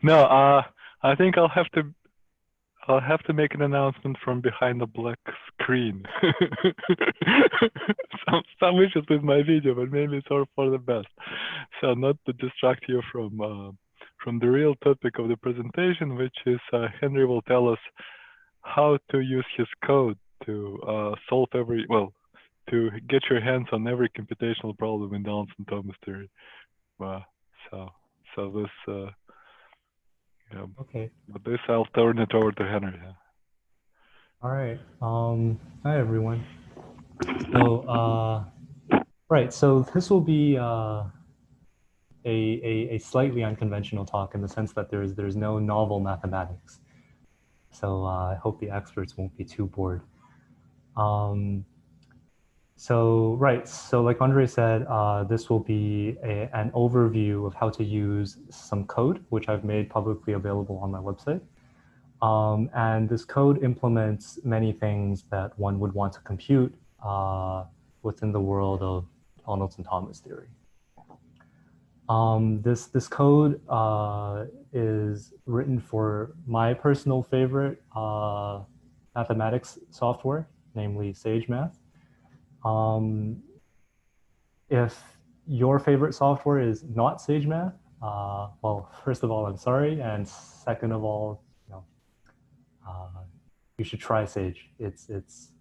No, I think I'll have to make an announcement from behind the black screen. Some issues with my video, but maybe it's all for the best. So not to distract you from the real topic of the presentation, which is Henry will tell us how to use his code to solve to get your hands on every computational problem in Donaldson-Thomas theory. Uh, so this. Yeah. Okay. But this I'll turn it over to Henry. Yeah. All right. Hi everyone. So, right. So this will be a slightly unconventional talk in the sense that there's no novel mathematics. So I hope the experts won't be too bored. Um, right. So like Andre said, this will be an overview of how to use some code, which I've made publicly available on my website. And this code implements many things that one would want to compute within the world of Donaldson-Thomas theory. This code is written for my personal favorite mathematics software, namely SageMath. If your favorite software is not SageMath, well, first of all, I'm sorry, and second of all, you should try Sage. It's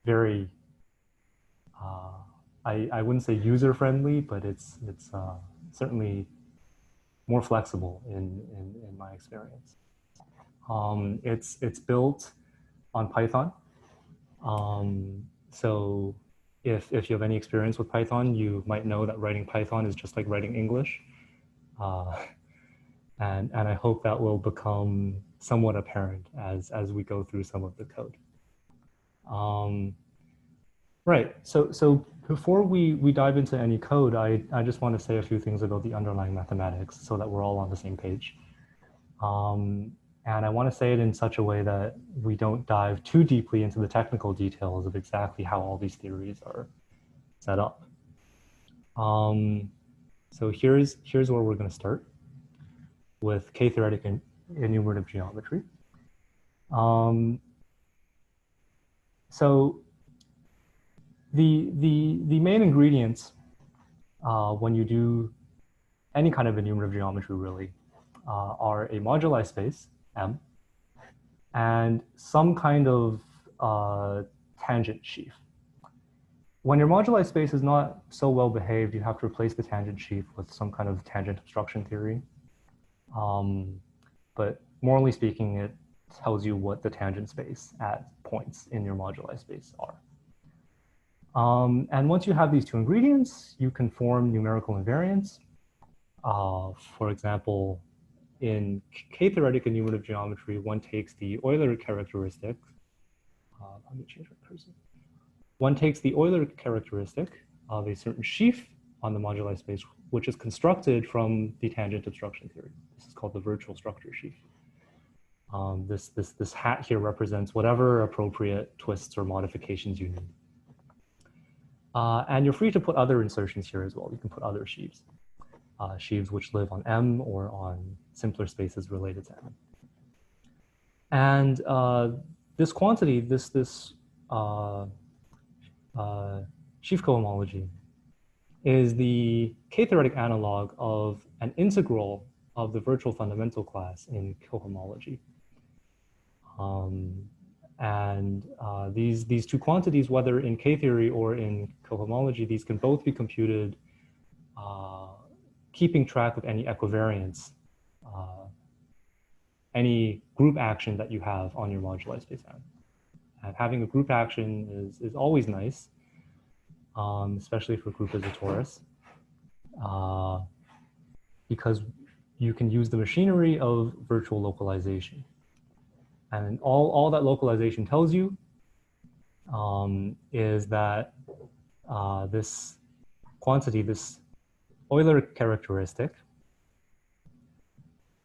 very I wouldn't say user friendly, but it's certainly more flexible in my experience. It's built on Python. So if you have any experience with Python, you might know that writing Python is just like writing English. And I hope that will become somewhat apparent as we go through some of the code. Right. So before we dive into any code, I just want to say a few things about the underlying mathematics so that we're all on the same page. And I want to say it in such a way that we don't dive too deeply into the technical details of exactly how all these theories are set up. So here's where we're going to start with K-theoretic and enumerative geometry. So the main ingredients when you do any kind of enumerative geometry really are a moduli space, M, and some kind of tangent sheaf. When your moduli space is not so well behaved, you have to replace the tangent sheaf with some kind of tangent obstruction theory. But morally speaking, it tells you what the tangent space at points in your moduli space are. And once you have these two ingredients, you can form numerical invariants. For example, in K-theoretic enumerative geometry, one takes the Euler characteristic. Let me change my cursor. One takes the Euler characteristic of a certain sheaf on the moduli space, which is constructed from the tangent obstruction theory. This is called the virtual structure sheaf. This hat here represents whatever appropriate twists or modifications you need. And you're free to put other insertions here as well. You can put other sheaves, sheaves which live on M or on simpler spaces related to M. And this quantity, this sheaf cohomology, is the K-theoretic analog of an integral of the virtual fundamental class in cohomology. These two quantities, whether in K-theory or in cohomology, these can both be computed keeping track of any equivariance, any group action that you have on your moduli space M. And having a group action is always nice, especially if a group is a torus, because you can use the machinery of virtual localization. And all that localization tells you is that this quantity, this Euler characteristic,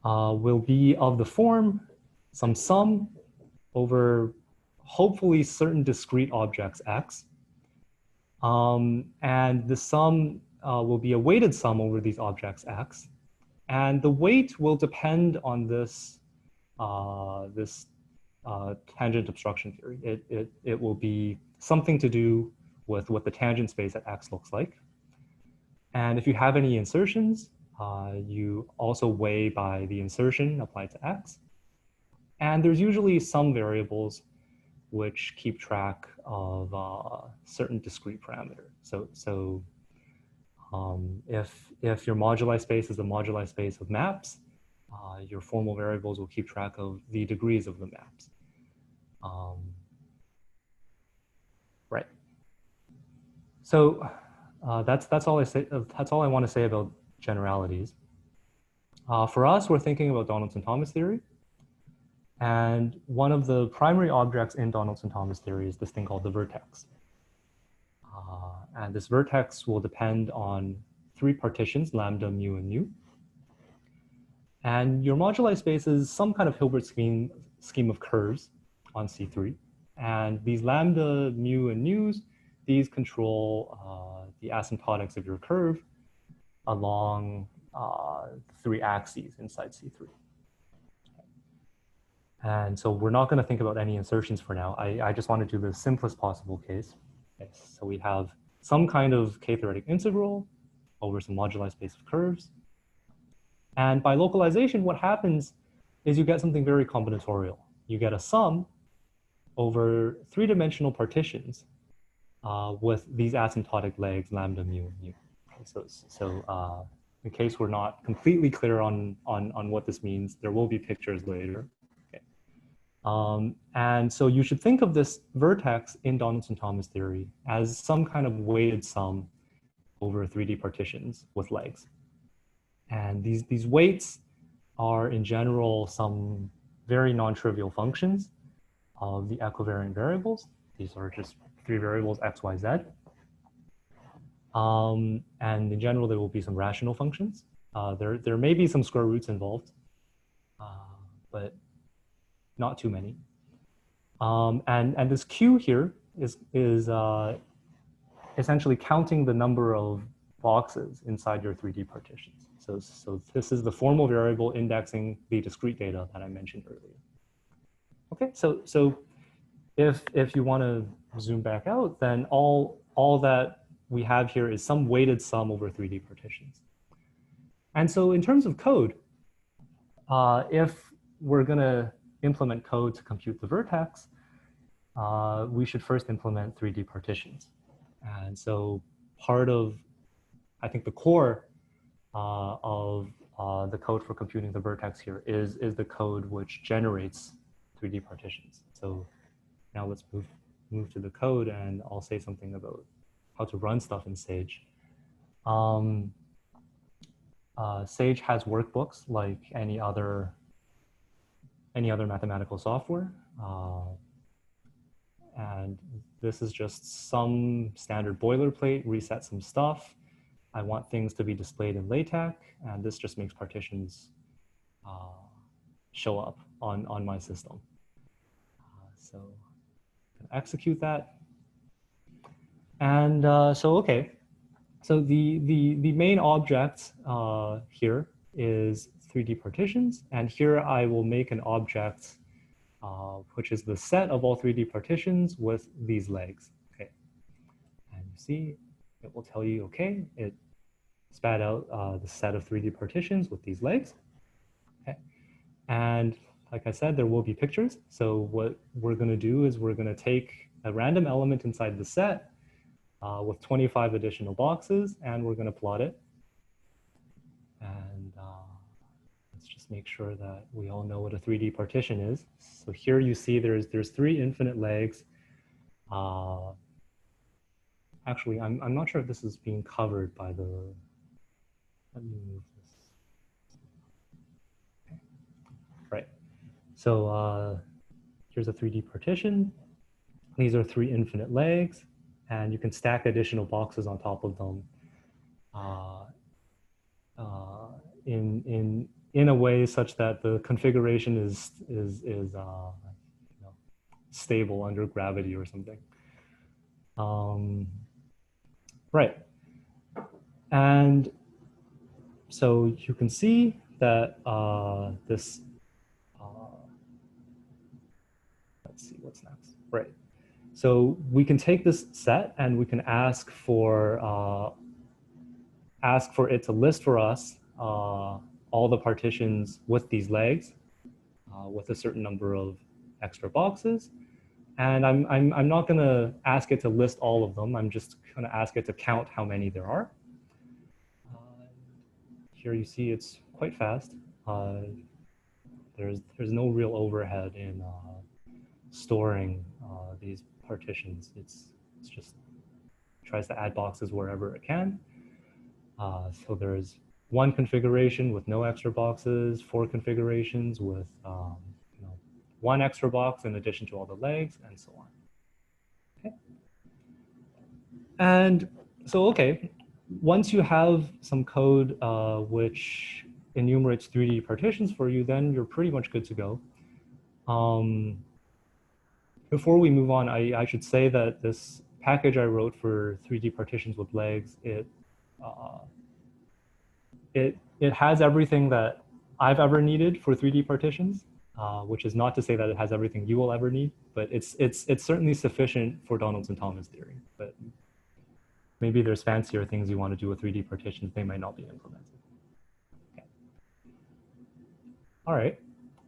will be of the form some sum over hopefully certain discrete objects X. And the sum will be a weighted sum over these objects X. And the weight will depend on this, tangent obstruction theory. It will be something to do with what the tangent space at X looks like. And if you have any insertions, you also weigh by the insertion applied to X. And there's usually some variables which keep track of certain discrete parameter. If your moduli space is a moduli space of maps, your formal variables will keep track of the degrees of the maps. Right. So that's all I say. That's all I want to say about generalities. For us, we're thinking about Donaldson-Thomas theory. And one of the primary objects in Donaldson-Thomas theory is this thing called the vertex. And this vertex will depend on three partitions, lambda, mu, and nu. And your moduli space is some kind of Hilbert scheme of curves on C3. And these lambda, mu, and nus, these control the asymptotics of your curve along three axes inside C3. And so we're not going to think about any insertions for now. I just want to do the simplest possible case. Okay, so we have some kind of k-theoretic integral over some moduli space of curves. And by localization, what happens is you get something very combinatorial. You get a sum over three-dimensional partitions with these asymptotic legs, lambda, mu, and nu. So in case we're not completely clear on what this means, there will be pictures later. And so you should think of this vertex in Donaldson-Thomas theory as some kind of weighted sum over 3D partitions with legs. And these weights are in general some very non-trivial functions of the equivariant variables. These are just three variables, x, y, z. And in general, there will be some rational functions. There may be some square roots involved, but not too many. And this Q here is essentially counting the number of boxes inside your 3D partitions. So this is the formal variable indexing the discrete data that I mentioned earlier. Okay, so if you want to zoom back out, then all that we have here is some weighted sum over 3D partitions. And so in terms of code, if we're going to implement code to compute the vertex, we should first implement 3D partitions. And so part of, I think, the core of the code for computing the vertex here is the code which generates 3D partitions. So now let's move to the code, and I'll say something about how to run stuff in Sage. Sage has workbooks like any other mathematical software. And this is just some standard boilerplate, reset some stuff. I want things to be displayed in LaTeX, and this just makes partitions show up on my system. So execute that. And okay. So the main object here is 3D partitions. And here I will make an object which is the set of all 3D partitions with these legs. Okay. And you see, it will tell you, okay, it spat out the set of 3D partitions with these legs. Okay. And like I said, there will be pictures. So what we're going to do is we're going to take a random element inside the set with 25 additional boxes, and we're going to plot it. And let's just make sure that we all know what a 3D partition is. So here you see there's three infinite legs. Actually, I'm not sure if this is being covered by the, let me move this. Okay. Right. So here's a 3D partition. These are three infinite legs, and you can stack additional boxes on top of them in a way such that the configuration is stable under gravity or something. Right. And so you can see that this, let's see what's next. Right. So we can take this set and we can ask for it to list for us all the partitions with these legs with a certain number of extra boxes. And I'm not going to ask it to list all of them. I'm just going to ask it to count how many there are. Here you see it's quite fast. There's no real overhead in storing these partitions. It's just tries to add boxes wherever it can. So there's one configuration with no extra boxes, 4 configurations with one extra box in addition to all the legs, and so on. Okay. And so, okay, once you have some code which enumerates 3D partitions for you, then you're pretty much good to go. Before we move on, I should say that this package I wrote for 3D partitions with legs, it has everything that I've ever needed for 3D partitions, which is not to say that it has everything you will ever need, but it's certainly sufficient for Donaldson-Thomas theory. But maybe there's fancier things you want to do with 3D partitions, they might not be implemented. Okay. All right,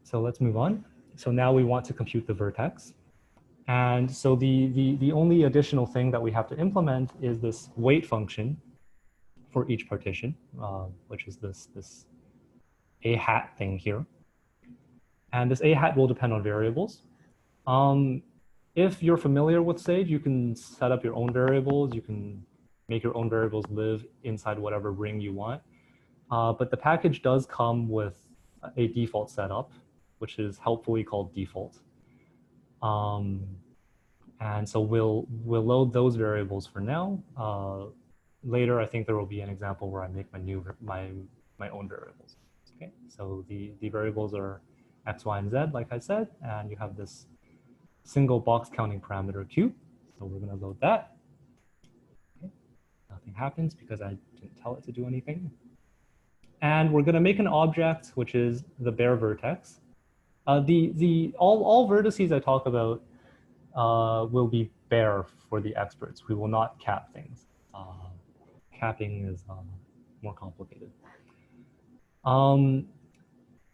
so let's move on. So now we want to compute the vertex. And so the only additional thing that we have to implement is this weight function for each partition, which is this a hat thing here. And this a hat will depend on variables. If you're familiar with Sage, you can set up your own variables. You can make your own variables live inside whatever ring you want. But the package does come with a default setup, which is helpfully called default. And so we'll load those variables for now. Later, I think there will be an example where I make my own variables. Okay, so the variables are x, y, and z, like I said, and you have this single box counting parameter q. So we're going to load that. Okay. Nothing happens because I didn't tell it to do anything. And we're going to make an object which is the bare vertex. All vertices I talk about will be bare for the experts. We will not cap things. Capping is more complicated.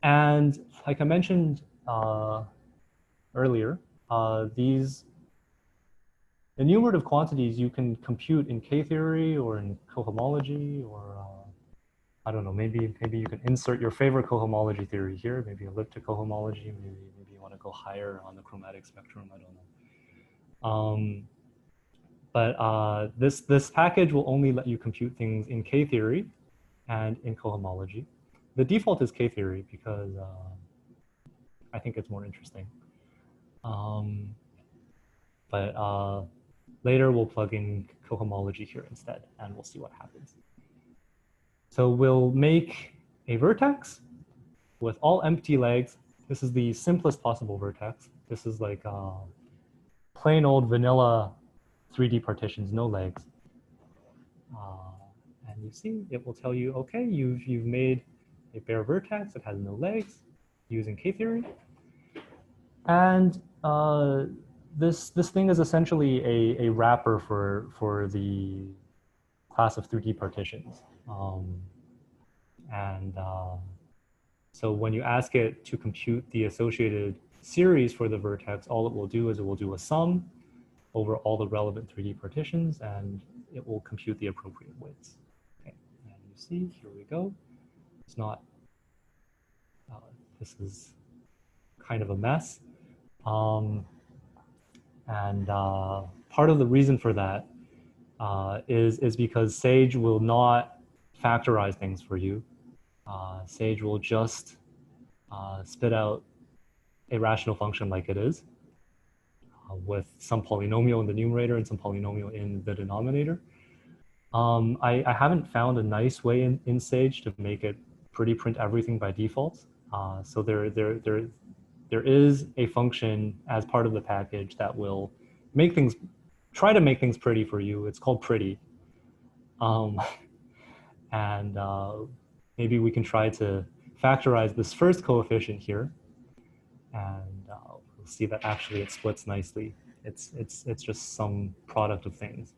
And like I mentioned earlier, these enumerative quantities you can compute in K-theory or in cohomology, or I don't know, maybe you can insert your favorite cohomology theory here, maybe elliptic cohomology, maybe you want to go higher on the chromatic spectrum, I don't know. But this package will only let you compute things in K-theory and in cohomology. The default is K-theory because I think it's more interesting. But later we'll plug in cohomology here instead, and we'll see what happens. So we'll make a vertex with all empty legs. This is the simplest possible vertex. This is like plain old vanilla 3D partitions, no legs. And you see, it will tell you, okay, you've made a bare vertex that has no legs using K-theory. And this thing is essentially a wrapper for the class of 3D partitions. So when you ask it to compute the associated series for the vertex, all it will do is it will do a sum over all the relevant 3D partitions, and it will compute the appropriate weights. Okay, and you see, here we go. It's not, this is kind of a mess. And part of the reason for that is because Sage will not factorize things for you. Sage will just spit out a rational function like it is, with some polynomial in the numerator and some polynomial in the denominator. I haven't found a nice way in Sage to make it pretty print everything by default. So there is a function as part of the package that will make things, try to make things pretty for you. It's called pretty. And maybe we can try to factorize this first coefficient here, and we'll see that actually it splits nicely. It's just some product of things.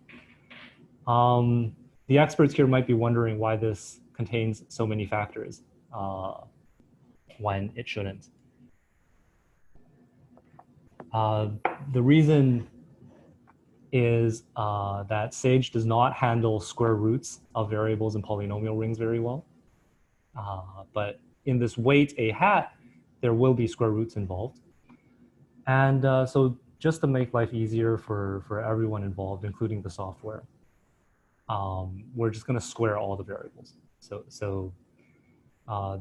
The experts here might be wondering why this contains so many factors when it shouldn't. The reason is that Sage does not handle square roots of variables in polynomial rings very well. But in this weight a hat, there will be square roots involved. And so just to make life easier for everyone involved, including the software, we're just going to square all the variables. So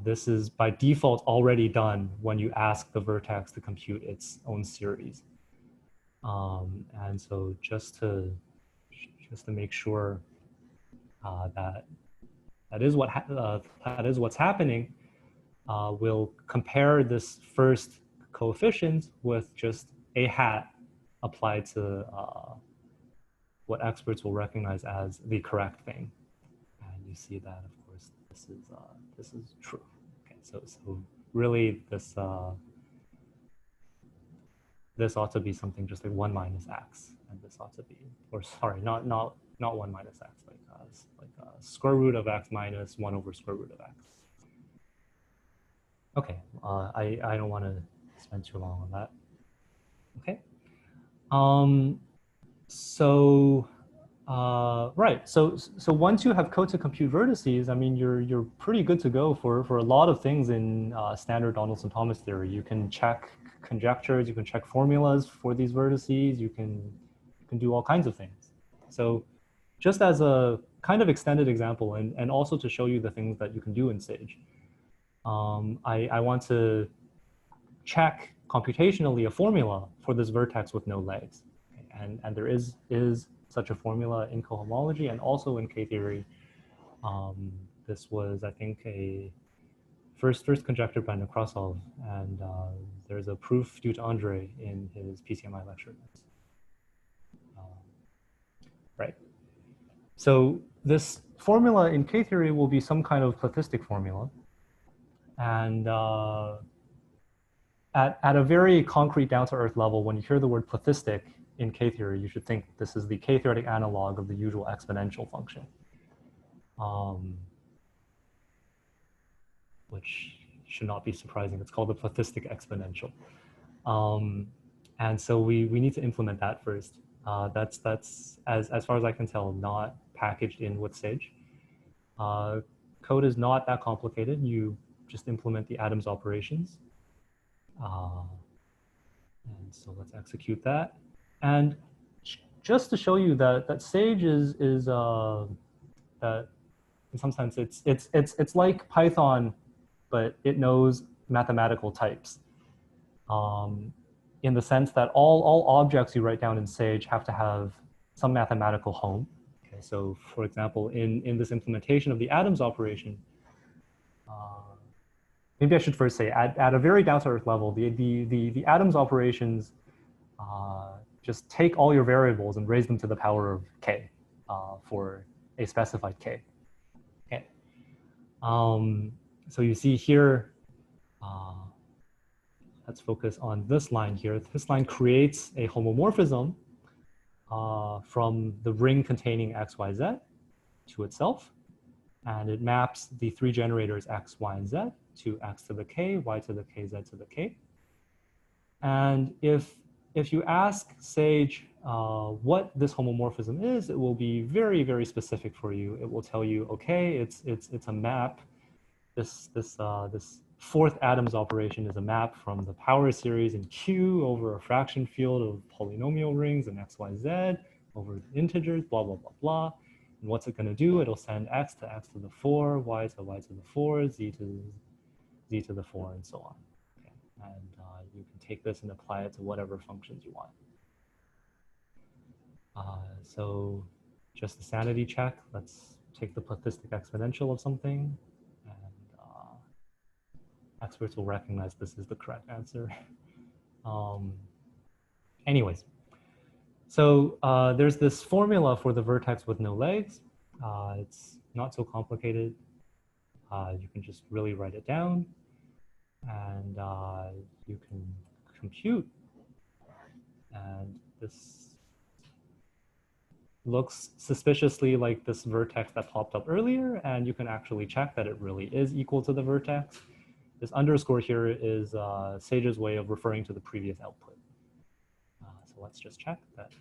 this is by default already done when you ask the vertex to compute its own series. And so just to make sure that is what's happening, we'll compare this first coefficient with just a hat applied to what experts will recognize as the correct thing. And you see that, of course, this is true. Okay, so really this this ought to be something just like 1 minus x, and this ought to be, or sorry, not 1 minus x, like square root of x minus 1 over square root of x. Okay, I don't want to spend too long on that. Okay, right. So once you have code to compute vertices, I mean, you're pretty good to go for a lot of things in standard Donaldson-Thomas theory. You can check conjectures, you can check formulas for these vertices, you can do all kinds of things. So just as a kind of extended example, and also to show you the things that you can do in Sage, I want to check computationally a formula for this vertex with no legs. Okay? And there is such a formula in cohomology and also in K-theory. This was, I think, a first conjecture by Nekrasov, and there's a proof due to Andre in his PCMI lecture. Right. So this formula in K-theory will be some kind of plathistic formula. And at a very concrete down-to-earth level, when you hear the word plathistic in K-theory, you should think this is the K-theoretic analog of the usual exponential function, which should not be surprising. It's called the plathistic exponential. And so we need to implement that first. That's as far as I can tell, not packaged in with Sage. Code is not that complicated. You just implement the Adams operations. And so let's execute that. And just to show you that Sage is that in some sense it's like Python, but it knows mathematical types. In the sense that all objects you write down in Sage have to have some mathematical home. Okay, so for example, in this implementation of the Adams operation, maybe I should first say at a very down-to-earth level, the Adams operations just take all your variables and raise them to the power of k for a specified k. Okay. So you see here, let's focus on this line here. This line creates a homomorphism from the ring containing x, y, z to itself. And it maps the three generators x, y, and z to x to the k, y to the k, z to the k. And if you ask Sage what this homomorphism is, it will be very, very specific for you. It will tell you, okay, it's a map. This fourth Adams operation is a map from the power series in Q over a fraction field of polynomial rings in x, y, z over integers, blah, blah, blah, blah. And what's it going to do? It'll send x to the 4, y to the 4, z to the 4, and so on. Okay. And you can take this and apply it to whatever functions you want. So just a sanity check. Let's take the plathistic exponential of something. Experts will recognize this is the correct answer. Anyways, so there's this formula for the vertex with no legs. It's not so complicated. You can just really write it down, and you can compute. And this looks suspiciously like this vertex that popped up earlier, and you can actually check that it really is equal to the vertex. This underscore here is Sage's way of referring to the previous output. So let's just check that,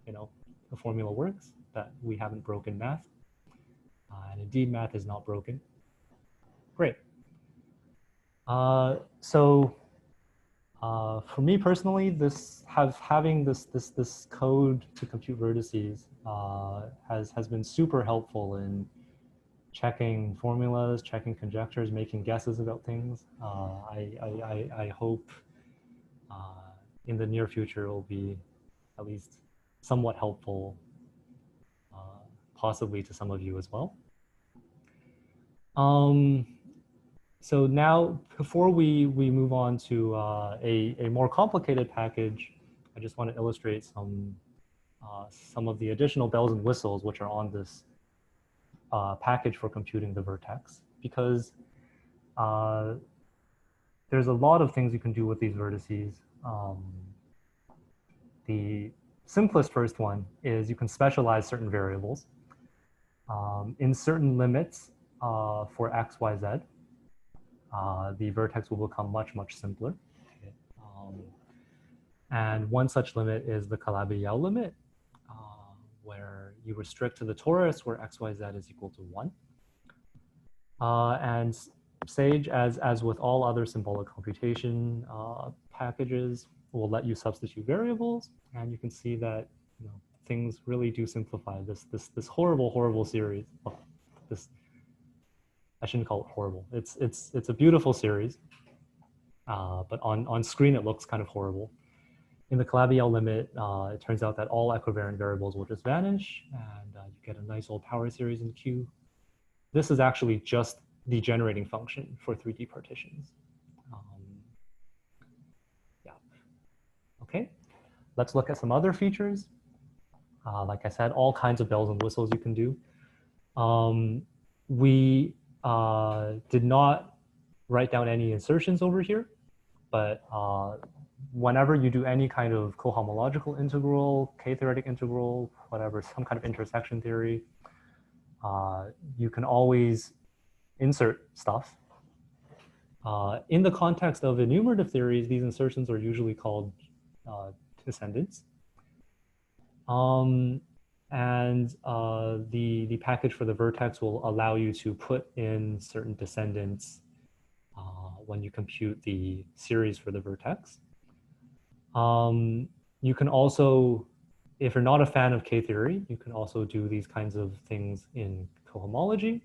the formula works, that we haven't broken math. And indeed, math is not broken. Great. So for me personally, having this code to compute vertices has been super helpful in checking formulas, checking conjectures, making guesses about things. I hope in the near future it will be at least somewhat helpful, possibly to some of you as well. So now, before we move on to a more complicated package, I just want to illustrate some of the additional bells and whistles which are on this package for computing the vertex, because there's a lot of things you can do with these vertices. The simplest first one is you can specialize certain variables. In certain limits for x, y, z, the vertex will become much, much simpler. Okay. And one such limit is the Calabi-Yau limit, where you restrict to the torus where x, y, z is equal to 1. And Sage, as with all other symbolic computation packages, will let you substitute variables, and you can see that things really do simplify. This horrible series. Oh, I shouldn't call it horrible. It's a beautiful series, but on screen it looks kind of horrible. In the Calabi-Yau limit, it turns out that all equivariant variables will just vanish, and you get a nice old power series in Q. This is actually just the generating function for 3D partitions. Yeah. Okay, let's look at some other features. Like I said, all kinds of bells and whistles you can do. We did not write down any insertions over here, but whenever you do any kind of cohomological integral, k-theoretic integral, whatever, some kind of intersection theory, you can always insert stuff. In the context of enumerative theories, these insertions are usually called descendants. And the package for the vertex will allow you to put in certain descendants when you compute the series for the vertex. You can also, if you're not a fan of K-theory, you can also do these kinds of things in cohomology.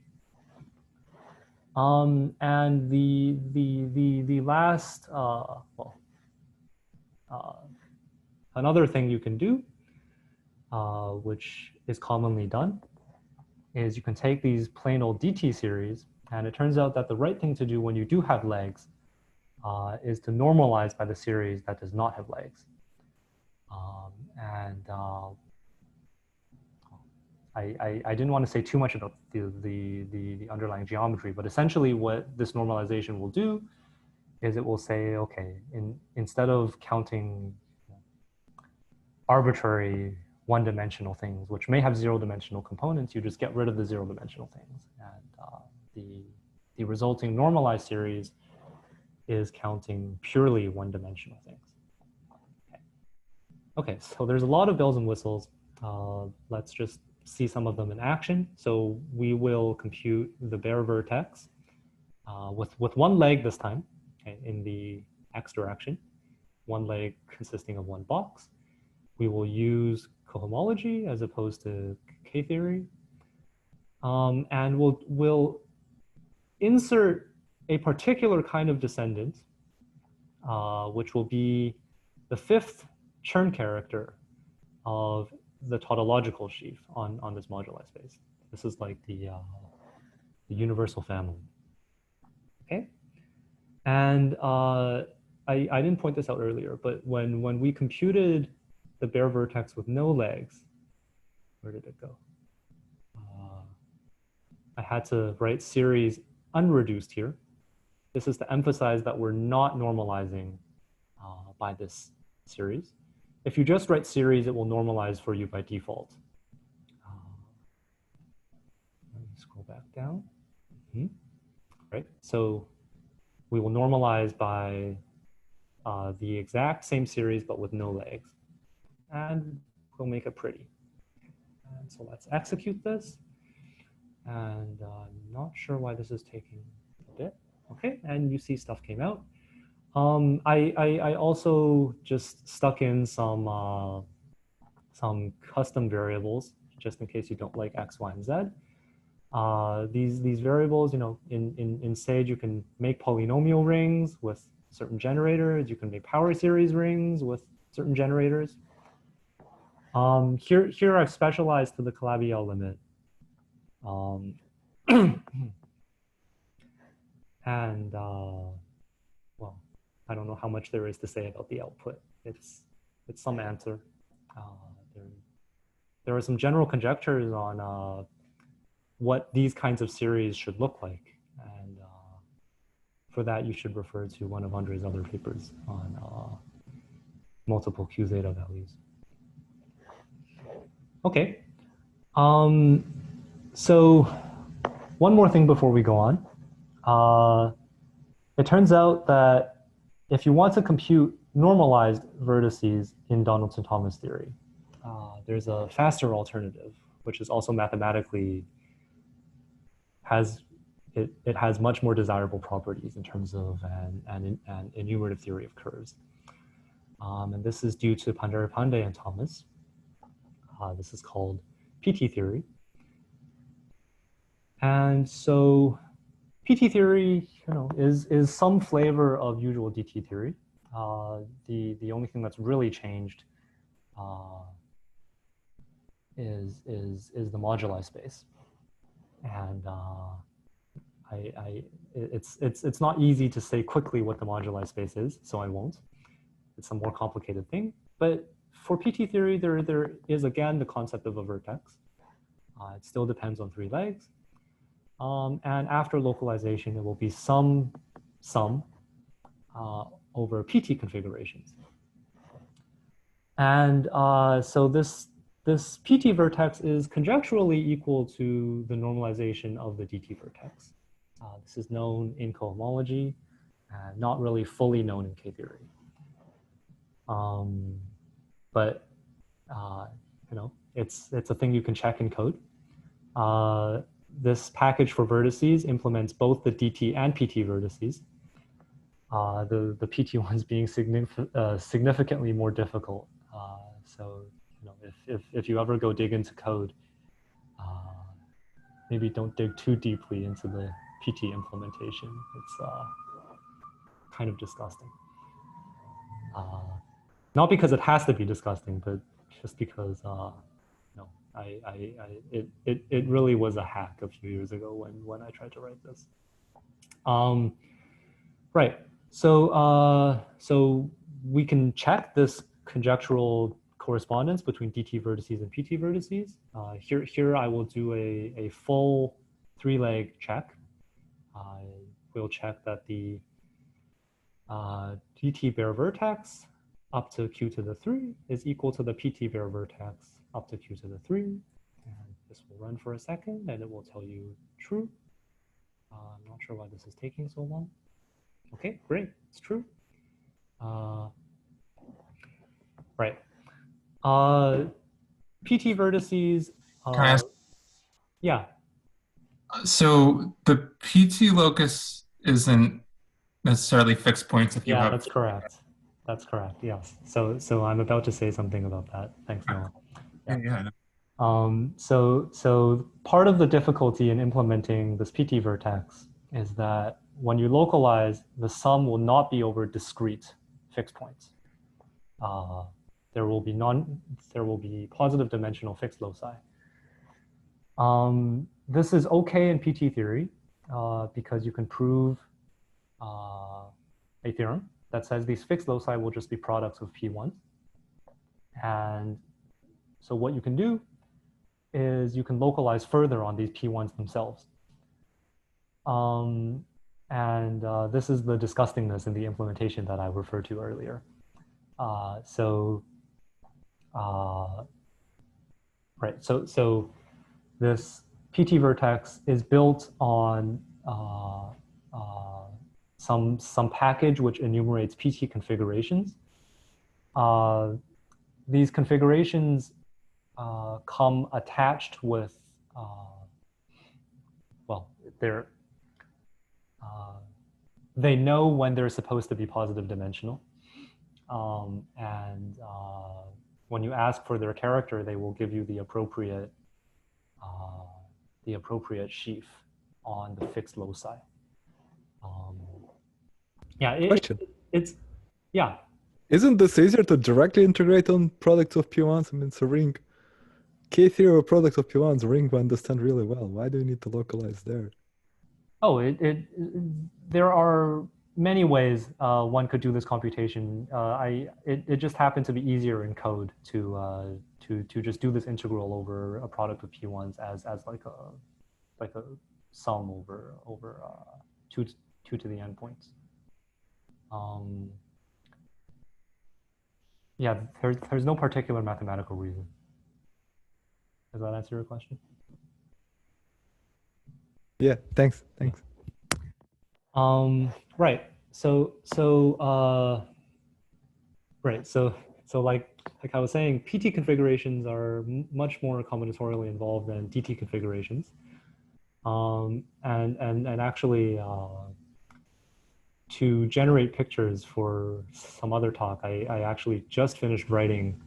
And the last, another thing you can do, which is commonly done, is you can take these plain old DT series, and it turns out that the right thing to do when you do have legs is to normalize by the series that does not have legs. I didn't want to say too much about the underlying geometry, but essentially what this normalization will do is it will say, okay, instead of counting arbitrary one-dimensional things, which may have zero-dimensional components, you just get rid of the zero-dimensional things. And the resulting normalized series is counting purely one-dimensional things. Okay, so there's a lot of bells and whistles. Let's just see some of them in action. So we will compute the bare vertex with one leg this time, okay, in the x direction, one leg consisting of one box. We will use cohomology as opposed to K-theory. And we'll insert a particular kind of descendant, which will be the fifth Chern character of the tautological sheaf on this moduli space. This is like the universal family. Okay, and I didn't point this out earlier, but when we computed the bare vertex with no legs, where did it go? I had to write series unreduced here. This is to emphasize that we're not normalizing by this series. If you just write series, it will normalize for you by default. Let me scroll back down. Right, so we will normalize by the exact same series, but with no legs. And we'll make it pretty. And so let's execute this. And I'm not sure why this is taking a bit. Okay, and you see stuff came out. I also just stuck in some custom variables, just in case you don't like X, Y, and Z. These variables, you know, in Sage, you can make polynomial rings with certain generators. You can make power series rings with certain generators. Here I've specialized to the Calabi-Yau limit. And well, I don't know how much there is to say about the output. It's some answer. There are some general conjectures on what these kinds of series should look like. And for that, you should refer to one of Andre's other papers on multiple Q zeta values. Okay. So one more thing before we go on. It turns out that if you want to compute normalized vertices in Donaldson-Thomas theory, there's a faster alternative, which is also mathematically it has much more desirable properties in terms of an enumerative theory of curves. And this is due to Pandey and Thomas. This is called PT theory. And so PT theory, you know, is some flavor of usual DT theory. The only thing that's really changed is the moduli space, and it's not easy to say quickly what the moduli space is, so I won't. It's a more complicated thing, but for PT theory, there is again the concept of a vertex. It still depends on three legs. And after localization, it will be sum over PT configurations. And so this PT vertex is conjecturally equal to the normalization of the DT vertex. This is known in cohomology, not really fully known in K-theory. But you know, it's a thing you can check in code. This package for vertices implements both the DT and PT vertices. The PT ones being significantly more difficult. So you know, if you ever go dig into code, maybe don't dig too deeply into the PT implementation. It's kind of disgusting. Not because it has to be disgusting, but just because no, it really was a hack a few years ago when I tried to write this. Right. So we can check this conjectural correspondence between DT vertices and PT vertices. Here I will do a full three-leg check. We'll check that the DT bare vertex up to Q to the 3 is equal to the PT bare vertex up to Q to the 3. And this will run for a second and it will tell you true. I'm not sure why this is taking so long. Okay, great, it's true. Right. PT vertices. Can I ask? Yeah. So the PT locus isn't necessarily fixed points if you have. Yeah, that's correct. That's correct. Yes. So I'm about to say something about that. Thanks, Noah. Yeah. So part of the difficulty in implementing this PT vertex is that when you localize, the sum will not be over discrete fixed points. There will be positive dimensional fixed loci. This is okay in PT theory because you can prove a theorem that says these fixed loci will just be products of P1s. And so what you can do is you can localize further on these P1s themselves. And this is the disgustingness in the implementation that I referred to earlier. Right, so this PT vertex is built on some package which enumerates PT configurations. These configurations come attached with, well, they know when they're supposed to be positive dimensional. And when you ask for their character, they will give you the appropriate sheaf on the fixed loci. Yeah, Question. Yeah. Isn't this easier to directly integrate on products of P1s? I mean, it's a ring. K-theory of products of P1s, ring we understand really well. Why do you need to localize there? Oh, there are many ways one could do this computation. It just happened to be easier in code to just do this integral over a product of P1s as like a sum over two to the n points. Yeah, there's no particular mathematical reason. Does that answer your question? Yeah, thanks. Right. So like I was saying, PT configurations are much more combinatorially involved than DT configurations. And actually, to generate pictures for some other talk, I actually just finished writing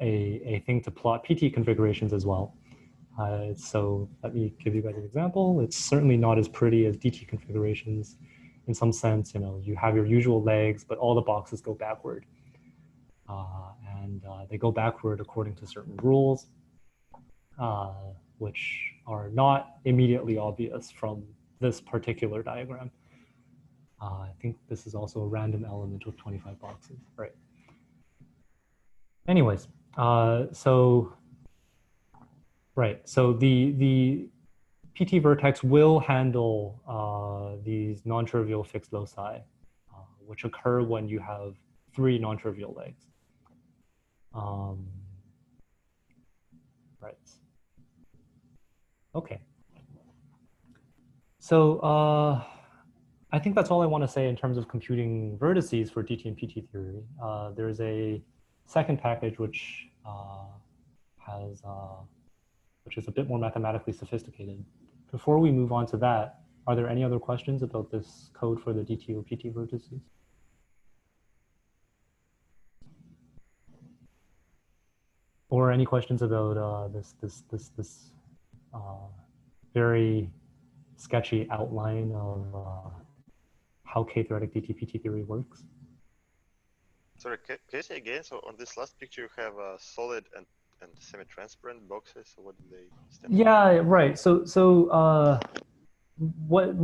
a thing to plot PT configurations as well. So let me give you guys an example. It's certainly not as pretty as DT configurations. In some sense, you have your usual legs, but all the boxes go backward. And they go backward according to certain rules, which are not immediately obvious from this particular diagram. I think this is also a random element with 25 boxes, right? Anyways, so the PT vertex will handle these non-trivial fixed loci, which occur when you have 3 non-trivial legs. Right. Okay. So I think that's all I want to say in terms of computing vertices for DT and PT theory. There's a second package which which is a bit more mathematically sophisticated. Before we move on to that, are there any other questions about this code for the DT or PT vertices? Or any questions about this very sketchy outline of how K-theoretic DT-PT theory works? Sorry, can you say again? So on this last picture, you have solid and semi-transparent boxes. So what do they stand for? Yeah, right. So what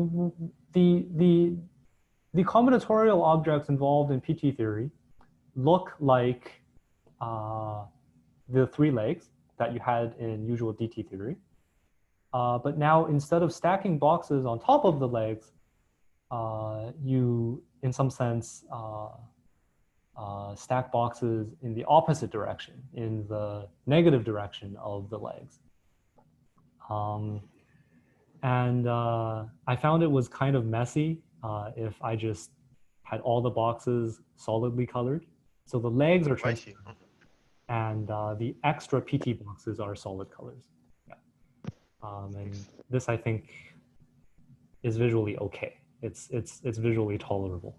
the combinatorial objects involved in PT theory look like the 3 legs that you had in usual DT theory. But now instead of stacking boxes on top of the legs, you, in some sense, stack boxes in the opposite direction, in the negative direction of the legs. And I found it was kind of messy if I just had all the boxes solidly colored. So the legs are transparent, and the extra PT boxes are solid colors. Yeah. And this, I think, is visually okay. It's visually tolerable.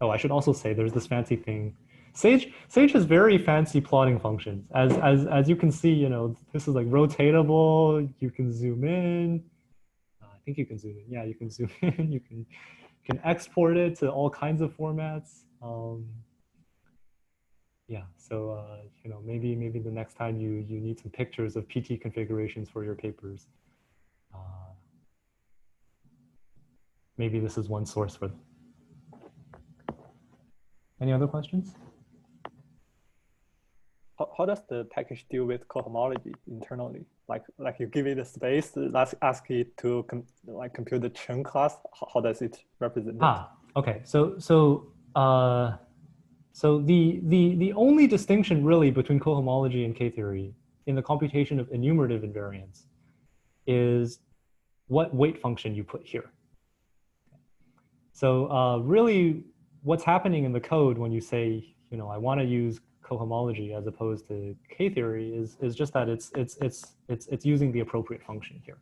Oh, I should also say there's this fancy thing. Sage has very fancy plotting functions. As you can see, this is like rotatable. You can zoom in. I think you can zoom in. Yeah, you can zoom in. You can export it to all kinds of formats. Yeah, so maybe the next time you need some pictures of PT configurations for your papers, maybe this is one source for them. Any other questions? how does the package deal with cohomology internally? Like you give it a space, let's ask it to compute the Chen class. How does it represent it? Okay. So the only distinction really between cohomology and K-theory in the computation of enumerative invariance is what weight function you put here. So really what's happening in the code when you say, I want to use cohomology as opposed to K-theory is just that it's using the appropriate function here.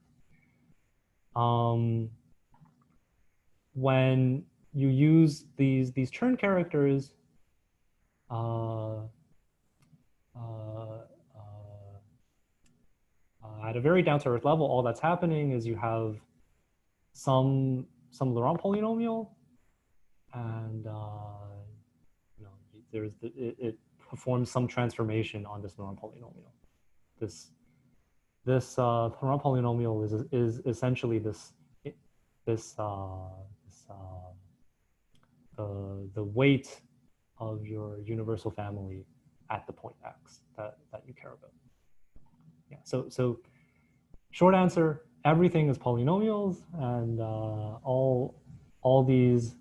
When you use these Chern characters, at a very down-to-earth level, all that's happening is you have some Laurent polynomial, and it performs some transformation on this Laurent polynomial. This Laurent polynomial is essentially the weight of your universal family at the point x that you care about. Yeah. So short answer: everything is polynomials, and all these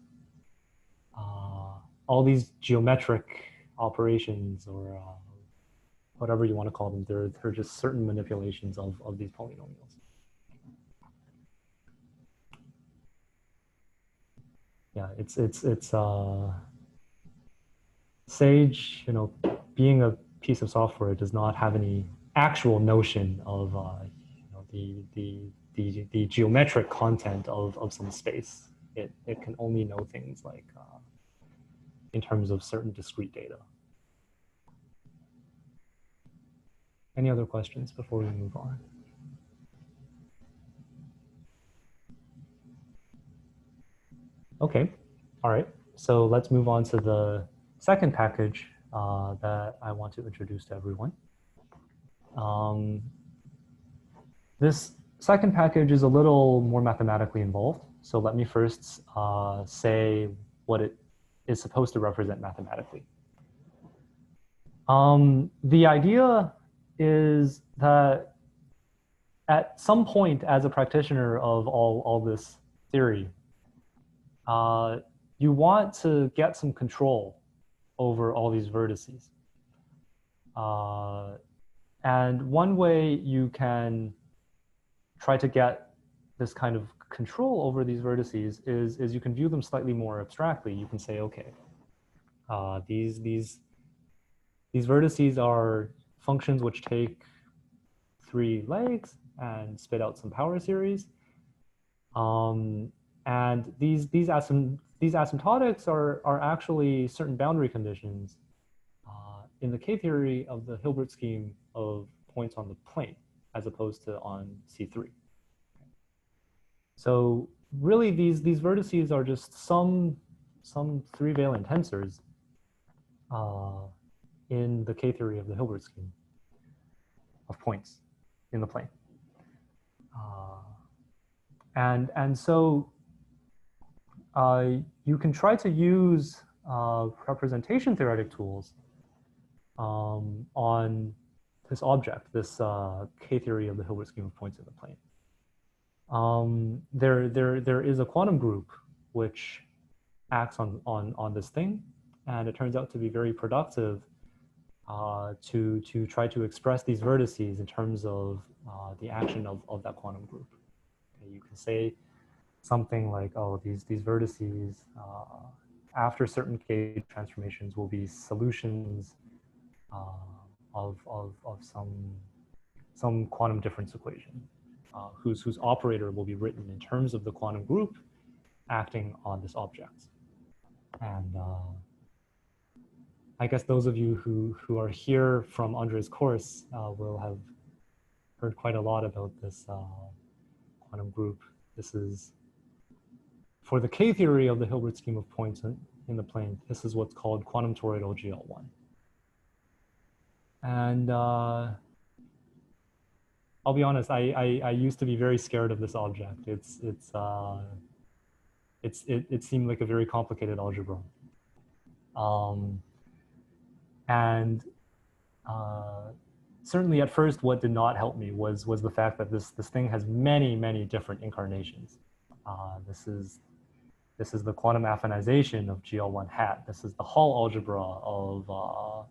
geometric operations, or whatever you want to call them, they're just certain manipulations of these polynomials. Yeah, it's Sage, being a piece of software, does not have any actual notion of the geometric content of some space. It can only know things like in terms of certain discrete data. Any other questions before we move on? Okay, all right. So let's move on to the second package that I want to introduce to everyone. This second package is a little more mathematically involved. So let me first say what it is supposed to represent mathematically. The idea is that at some point, as a practitioner of all this theory, you want to get some control over all these vertices. And one way you can try to get this kind of control over these vertices is you can view them slightly more abstractly. You can say, okay, these vertices are functions which take 3 legs and spit out some power series. And these asymptotics are actually certain boundary conditions in the K-theory of the Hilbert scheme of points on the plane, as opposed to on C3. So really, these vertices are just some 3-valent tensors in the K-theory of the Hilbert scheme of points in the plane. And so you can try to use representation theoretic tools on this object, this K-theory of the Hilbert scheme of points in the plane. There is a quantum group which acts on this thing, and it turns out to be very productive to try to express these vertices in terms of the action of that quantum group. Okay, you can say something like, oh, these vertices after certain K transformations will be solutions of some quantum difference equation, whose operator will be written in terms of the quantum group acting on this object. And I guess those of you who are here from Andre's course will have heard quite a lot about this quantum group. This is, for the K-theory of the Hilbert scheme of points in the plane, this is what's called quantum toroidal GL1. And I'll be honest, I used to be very scared of this object. It seemed like a very complicated algebra. And certainly at first, what did not help me was the fact that this thing has many different incarnations. This is the quantum affinization of GL1 hat. This is the Hall algebra of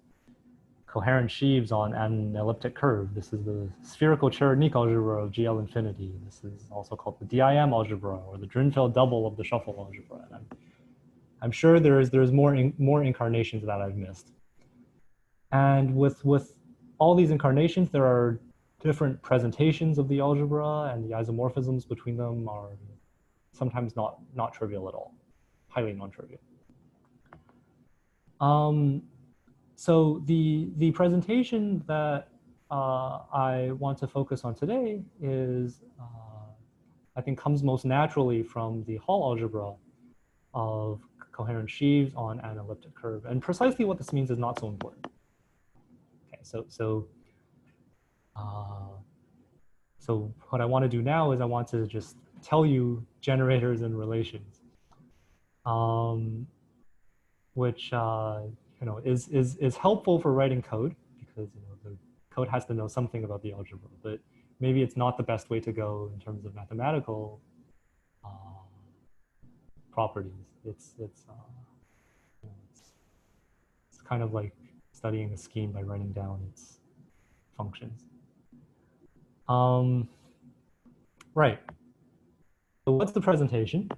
coherent sheaves on an elliptic curve. This is the spherical Cherednik algebra of GL infinity. This is also called the DIM algebra, or the Drinfeld double of the shuffle algebra. And I'm sure there's more incarnations that I've missed. And with all these incarnations, there are different presentations of the algebra, and the isomorphisms between them are sometimes not trivial at all, highly non-trivial. So the presentation that I want to focus on today is, I think, comes most naturally from the Hall algebra of coherent sheaves on an elliptic curve. And precisely what this means is not so important. Okay, so what I want to do now is I want to just tell you generators and relations, which you know, is helpful for writing code, because you know, the code has to know something about the algebra, but maybe it's not the best way to go in terms of mathematical properties. It's kind of like studying a scheme by writing down its functions. Right. So what's the presentation?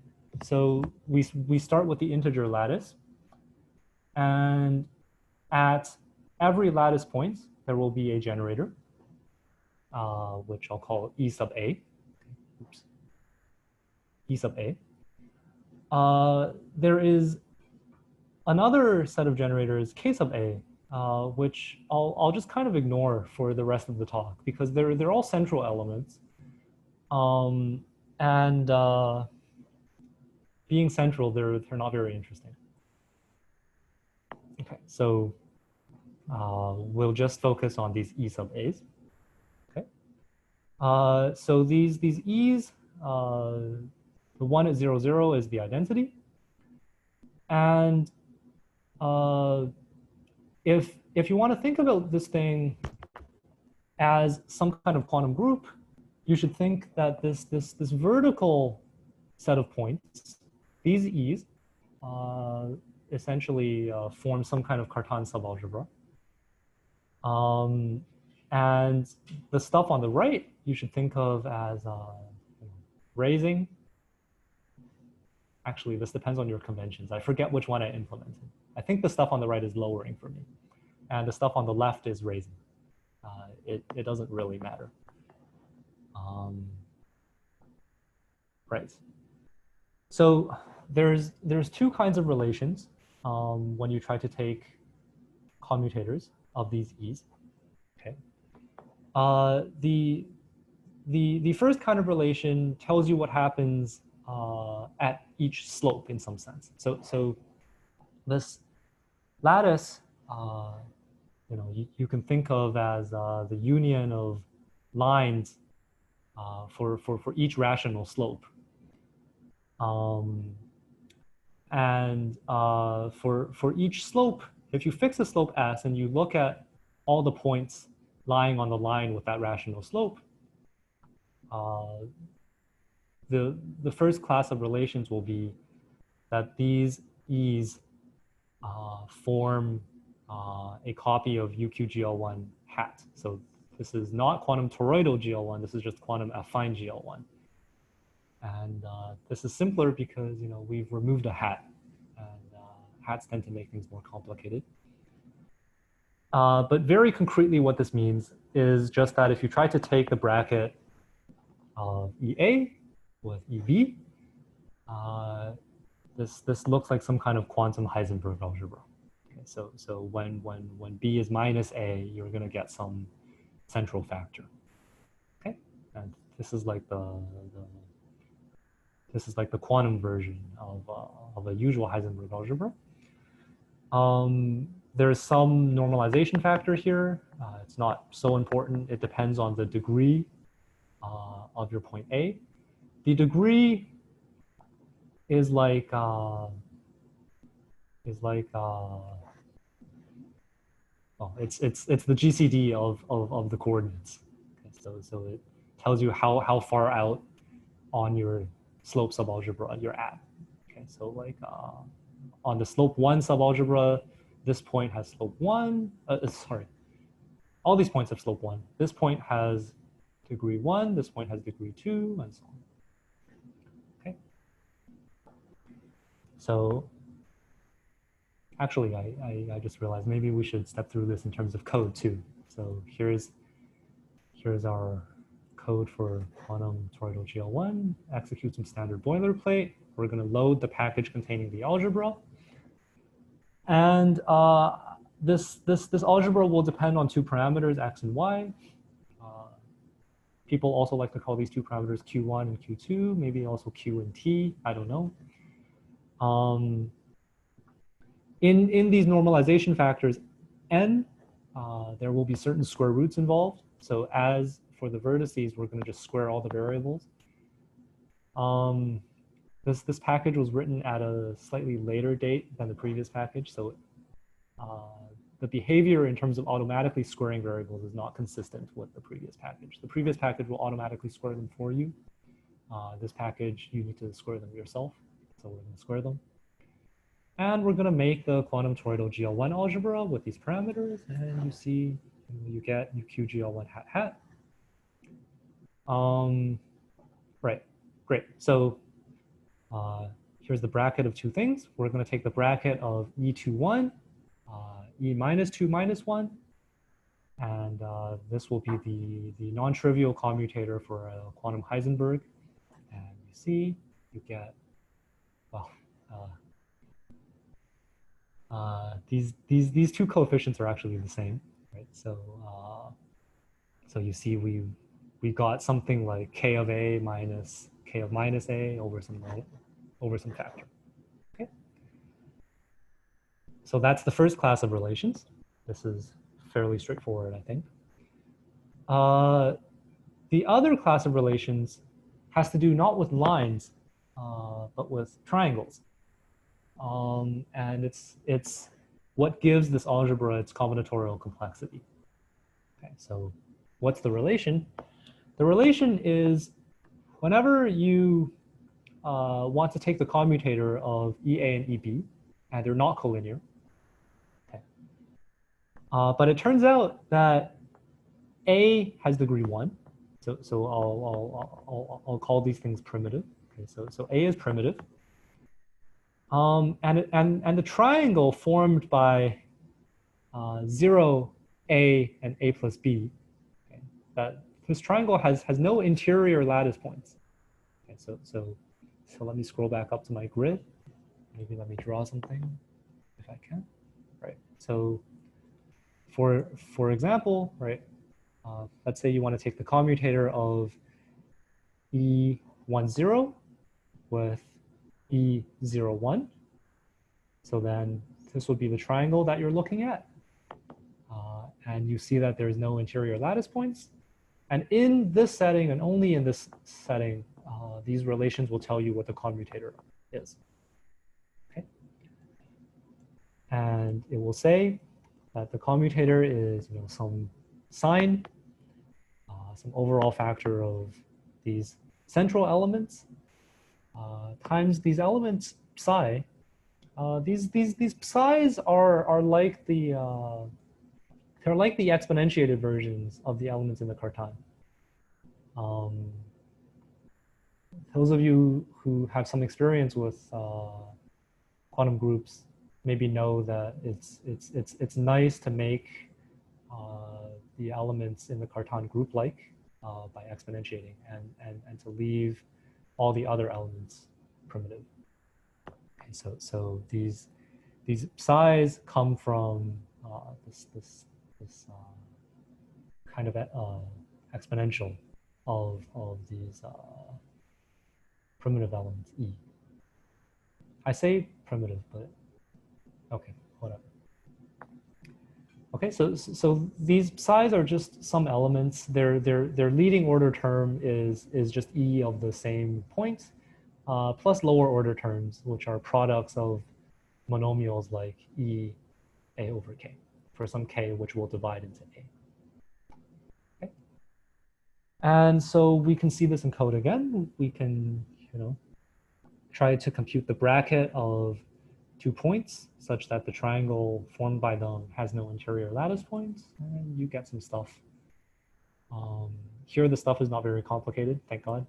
So we start with the integer lattice, and at every lattice point there will be a generator, which I'll call E sub A. Oops. E sub A. There is another set of generators, K sub A, which I'll just kind of ignore for the rest of the talk, because they're all central elements. Being central, they're not very interesting. Okay, so we'll just focus on these E sub A's. Okay, so these E's, the one at 0, 0 is the identity, and if you want to think about this thing as some kind of quantum group, you should think that this vertical set of points, these E's, essentially form some kind of Cartan subalgebra. And the stuff on the right, you should think of as raising. Actually, this depends on your conventions. I forget which one I implemented. I think the stuff on the right is lowering for me, and the stuff on the left is raising. It doesn't really matter. Right. So there's two kinds of relations when you try to take commutators of these E's. Okay. The first kind of relation tells you what happens at each slope in some sense. So this lattice, you know, you can think of as the union of lines for each rational slope. And for each slope, if you fix a slope S and you look at all the points lying on the line with that rational slope, the first class of relations will be that these E's form a copy of UQGL1 hat. So this is not quantum toroidal GL1, this is just quantum affine GL1. And this is simpler because, you know, we've removed a hat, and hats tend to make things more complicated. But very concretely, what this means is just that if you try to take the bracket of EA with EB, this looks like some kind of quantum Heisenberg algebra. Okay, so when B is minus A, you're going to get some central factor. Okay, and this is like the quantum version of a usual Heisenberg algebra. There's some normalization factor here. It's not so important. It depends on the degree of your point A. The degree is like well, it's the GCD of the coordinates. Okay, so it tells you how far out on your slope subalgebra you're at. Okay, so like on the slope 1 subalgebra, this point has slope 1. Sorry, all these points have slope 1. This point has degree 1. This point has degree 2, and so on. Okay. So actually, I just realized maybe we should step through this in terms of code too. So here's our code for quantum toroidal GL1. Execute some standard boilerplate. We're going to load the package containing the algebra, and this algebra will depend on two parameters, x and y. People also like to call these two parameters q1 and q2, maybe also q and t. I don't know. In these normalization factors n, there will be certain square roots involved. So as for the vertices, we're going to just square all the variables. This package was written at a slightly later date than the previous package, so the behavior in terms of automatically squaring variables is not consistent with the previous package. The previous package will automatically square them for you. This package, you need to square them yourself, so we're going to square them. And we're going to make the quantum toroidal GL1 algebra with these parameters, and you see you get UQ-GL1 hat hat. Right, great. So here's the bracket of two things. We're going to take the bracket of E21, E minus 2 minus 1, and this will be the non-trivial commutator for a quantum Heisenberg. And you see, you get, well, these two coefficients are actually the same, right? So so you see we got something like k of a minus k of minus a over some factor. Okay. So that's the first class of relations. This is fairly straightforward, I think. The other class of relations has to do not with lines, but with triangles. And it's what gives this algebra its combinatorial complexity. Okay, so what's the relation? The relation is whenever you want to take the commutator of EA and EB, and they're not collinear. Okay. But it turns out that A has degree 1. So I'll call these things primitive. Okay, so A is primitive. And the triangle formed by 0, A, and A plus B, okay, that this triangle has no interior lattice points. Okay, so let me scroll back up to my grid. Maybe let me draw something if I can. Right. So for example, right, let's say you want to take the commutator of E10 with E01. So then this would be the triangle that you're looking at. And you see that there's no interior lattice points. And in this setting, and only in this setting, these relations will tell you what the commutator is. Okay. And it will say that the commutator is, some sign, some overall factor of these central elements times these elements psi. These psi's are like the they're like the exponentiated versions of the elements in the Cartan. Those of you who have some experience with quantum groups maybe know that it's nice to make the elements in the Cartan group-like by exponentiating and to leave all the other elements primitive. Okay, so these psi's come from this kind of exponential of these primitive elements E. I say primitive, but okay, whatever. Okay, so these psi's are just some elements. Their leading order term is just E of the same point, plus lower order terms, which are products of monomials like E A over K. for some k which will divide into a. Okay. And so we can see this in code again. We can, try to compute the bracket of 2 points such that the triangle formed by them has no interior lattice points, and you get some stuff. Here the stuff is not very complicated, thank God.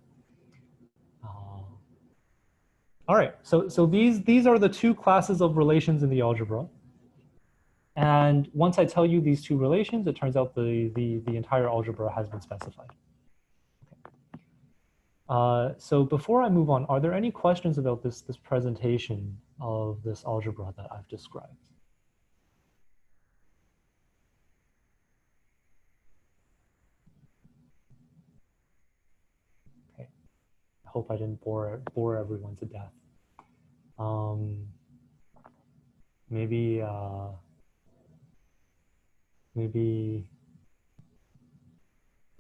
All right, so these are the 2 classes of relations in the algebra. And once I tell you these 2 relations, it turns out the entire algebra has been specified. So before I move on, are there any questions about this presentation of this algebra that I've described? Okay, I hope I didn't bore everyone to death. Maybe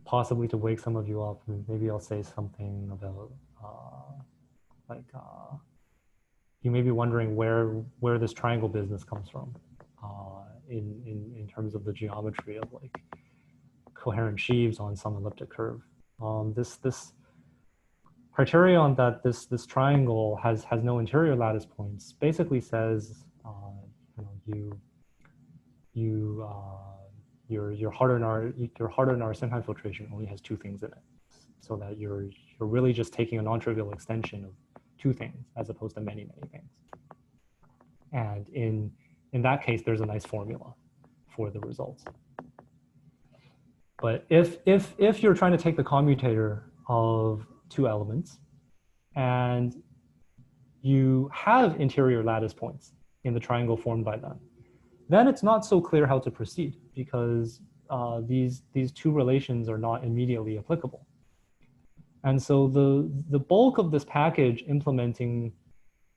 possibly to wake some of you up, maybe I'll say something about you may be wondering where this triangle business comes from in terms of the geometry of like coherent sheaves on some elliptic curve. This criterion that this triangle has no interior lattice points basically says your Hardner-Narsen infiltration only has 2 things in it, so that you're really just taking a non-trivial extension of 2 things as opposed to many things. And in that case, there's a nice formula for the results. But if you're trying to take the commutator of 2 elements and you have interior lattice points in the triangle formed by them, then it's not so clear how to proceed, because these 2 relations are not immediately applicable. And so the bulk of this package implementing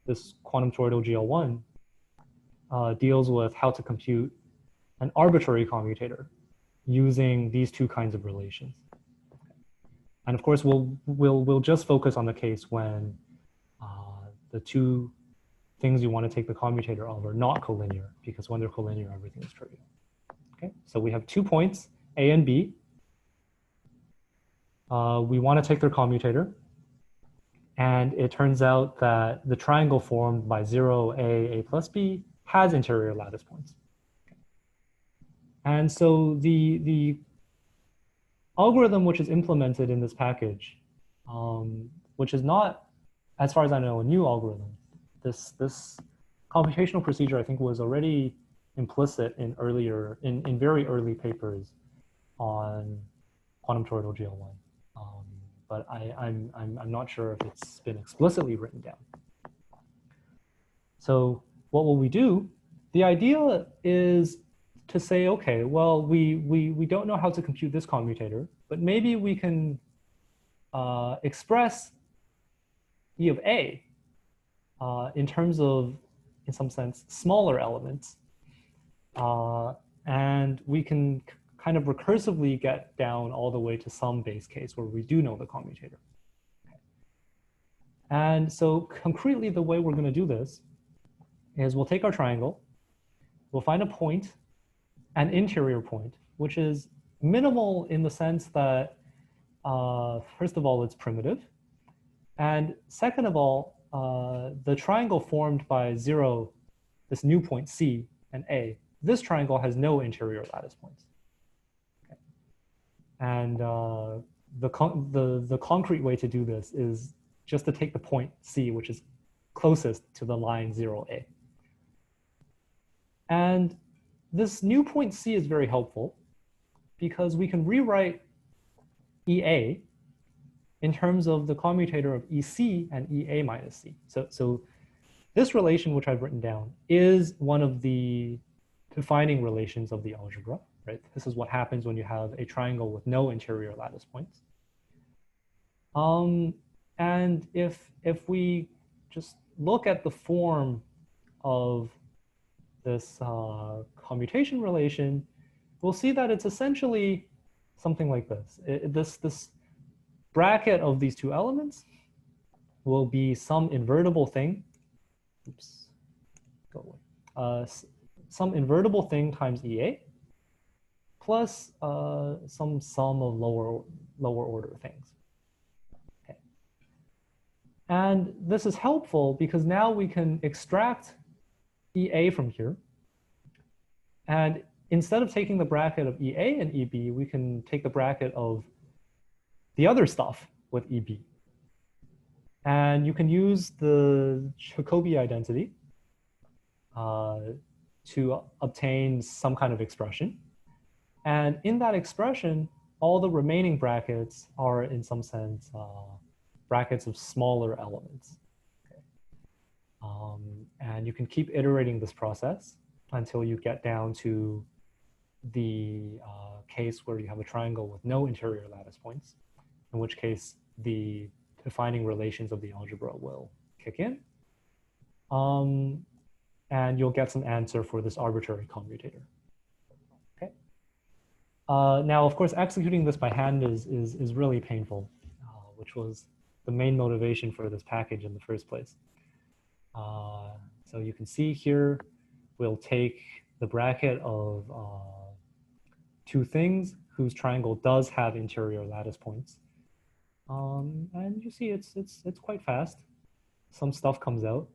this quantum toroidal GL1 deals with how to compute an arbitrary commutator using these 2 kinds of relations. And of course, we'll just focus on the case when the 2 things you want to take the commutator of are not collinear, because when they're collinear, everything is trivial. Okay, so we have 2 points, A and B. We want to take their commutator, and it turns out that the triangle formed by 0, A plus B has interior lattice points. And so the algorithm which is implemented in this package, which is not, as far as I know, a new algorithm. This computational procedure, I think, was already implicit in very early papers on quantum toroidal GL1, but I'm not sure if it's been explicitly written down. So what will we do? The idea is to say, okay, well, we don't know how to compute this commutator, but maybe we can express E of A in terms of, in some sense, smaller elements. And we can kind of recursively get down all the way to some base case where we do know the commutator. And so concretely, the way we're going to do this is we'll take our triangle, we'll find a point, an interior point, which is minimal in the sense that, first of all, it's primitive. And second of all, the triangle formed by 0, this new point C and A, this triangle has no interior lattice points. Okay. And the concrete way to do this is just to take the point C, which is closest to the line 0A. And this new point C is very helpful because we can rewrite EA in terms of the commutator of EC and EA minus C. So this relation, which I've written down, is one of the defining relations of the algebra, right? This is what happens when you have a triangle with no interior lattice points. And if we just look at the form of this commutation relation, we'll see that it's essentially something like this. This bracket of these 2 elements will be some invertible thing. Oops, go away. some invertible thing times EA plus some sum of lower order things. Okay. And this is helpful because now we can extract EA from here. And instead of taking the bracket of EA and EB, we can take the bracket of the other stuff with EB. And you can use the Jacobi identity to obtain some kind of expression. And in that expression, all the remaining brackets are, in some sense, brackets of smaller elements. Okay. And you can keep iterating this process until you get down to the case where you have a triangle with no interior lattice points, in which case the defining relations of the algebra will kick in. And you'll get some answer for this arbitrary commutator. Okay. Now, of course, executing this by hand is really painful, which was the main motivation for this package in the first place. So you can see here, we'll take the bracket of two things whose triangle does have interior lattice points. And you see it's quite fast. Some stuff comes out.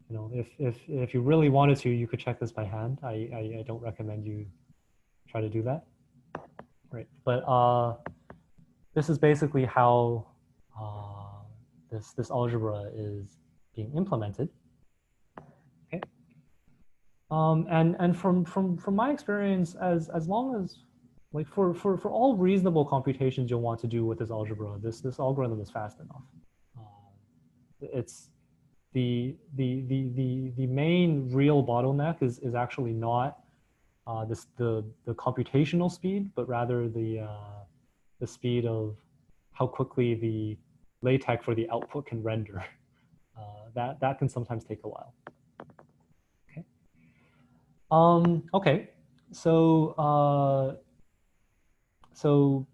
You know, if you really wanted to, you could check this by hand. I don't recommend you try to do that. Right, but this is basically how this algebra is being implemented. Okay. And from my experience, as long as like for all reasonable computations you'll want to do with this algebra, this algorithm is fast enough. It's the main real bottleneck is actually not the computational speed, but rather the speed of how quickly the LaTeX for the output can render. That can sometimes take a while. Okay. Okay. So so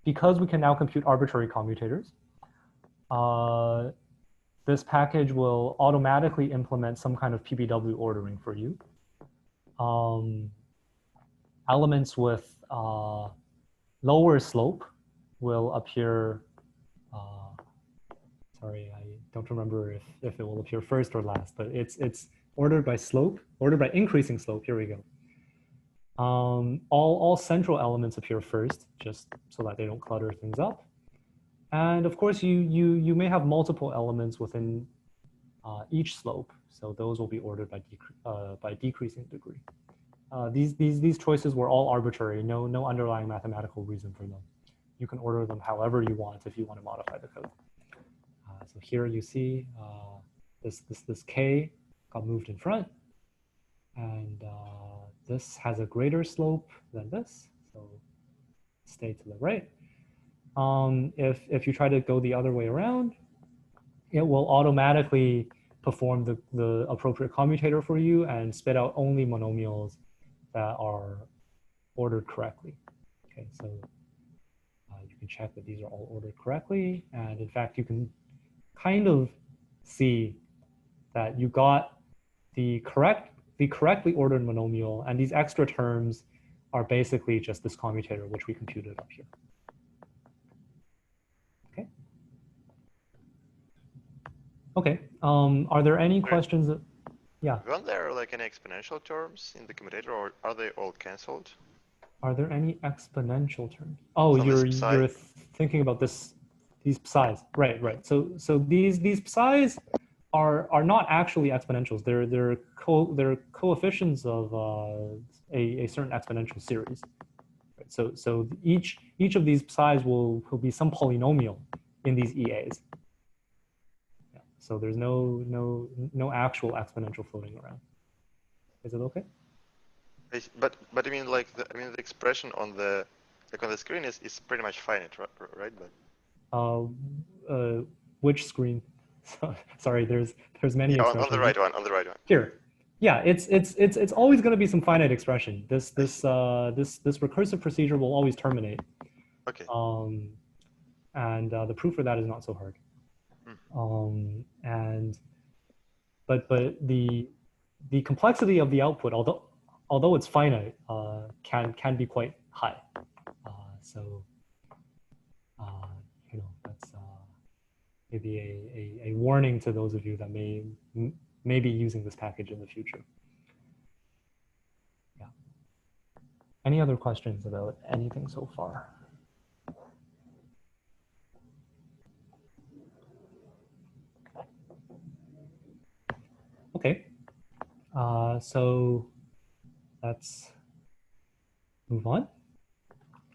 because we can now compute arbitrary commutators, this package will automatically implement some kind of PBW ordering for you. Elements with lower slope will appear, sorry, I don't remember if it will appear first or last, but it's ordered by slope, ordered by increasing slope. Here we go. All central elements appear first, just so that they don't clutter things up. And of course, you may have multiple elements within each slope, so those will be ordered by decreasing degree. These choices were all arbitrary, no underlying mathematical reason for them. You can order them however you want if you want to modify the code. So here you see this K got moved in front, and this has a greater slope than this, so stay to the right. If you try to go the other way around, it will automatically perform the appropriate commutator for you and spit out only monomials that are ordered correctly. Okay, so you can check that these are all ordered correctly, and in fact, you can kind of see that you got the correctly ordered monomial, and these extra terms are basically just this commutator which we computed up here. Okay. Okay. Are there any questions? Yeah. Weren't there like any exponential terms in the commutator, or are they all cancelled? Are there any exponential terms? Oh, So you're thinking about these psi's, right? So these psi's are not actually exponentials. They're coefficients of a certain exponential series. Right? So each of these psi's will be some polynomial in these EAs. Yeah. So there's no actual exponential floating around. Is it okay? But I mean, like the expression on the screen is pretty much finite, right? But which screen? Sorry, there's many expressions. On the right one. Here, yeah, it's always going to be some finite expression. This recursive procedure will always terminate. Okay. And the proof for that is not so hard. But the the complexity of the output, although it's finite, can be quite high. So you know, that's maybe a warning to those of you that may be using this package in the future. Yeah. Any other questions about anything so far? Okay. So let's move on.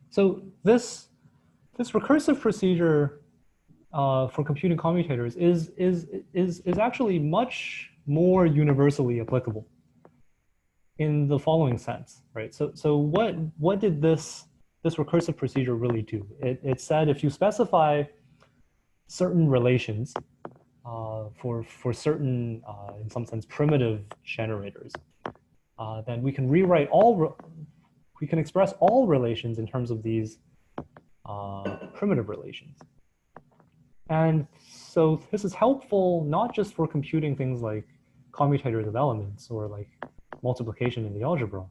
So this recursive procedure for computing commutators is actually much more universally applicable in the following sense, right? So what did this recursive procedure really do? It said if you specify certain relations for certain, in some sense, primitive generators, then we can rewrite we can express all relations in terms of these primitive relations. And so this is helpful not just for computing things like commutators of elements or like multiplication in the algebra,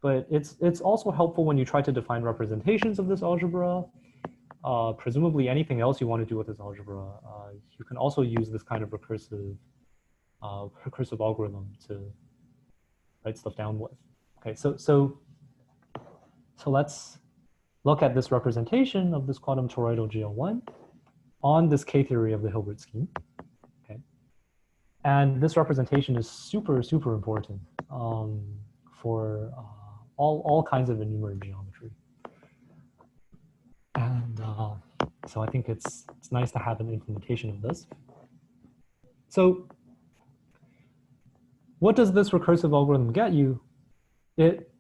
but it's also helpful when you try to define representations of this algebra. Presumably anything else you want to do with this algebra, you can also use this kind of recursive algorithm to write stuff down with. Okay, so let's look at this representation of this quantum toroidal GL1 on this K-theory of the Hilbert scheme. Okay, and this representation is super important for all kinds of enumerative geometry. And so I think it's nice to have an implementation of this. So what does this recursive algorithm get you? It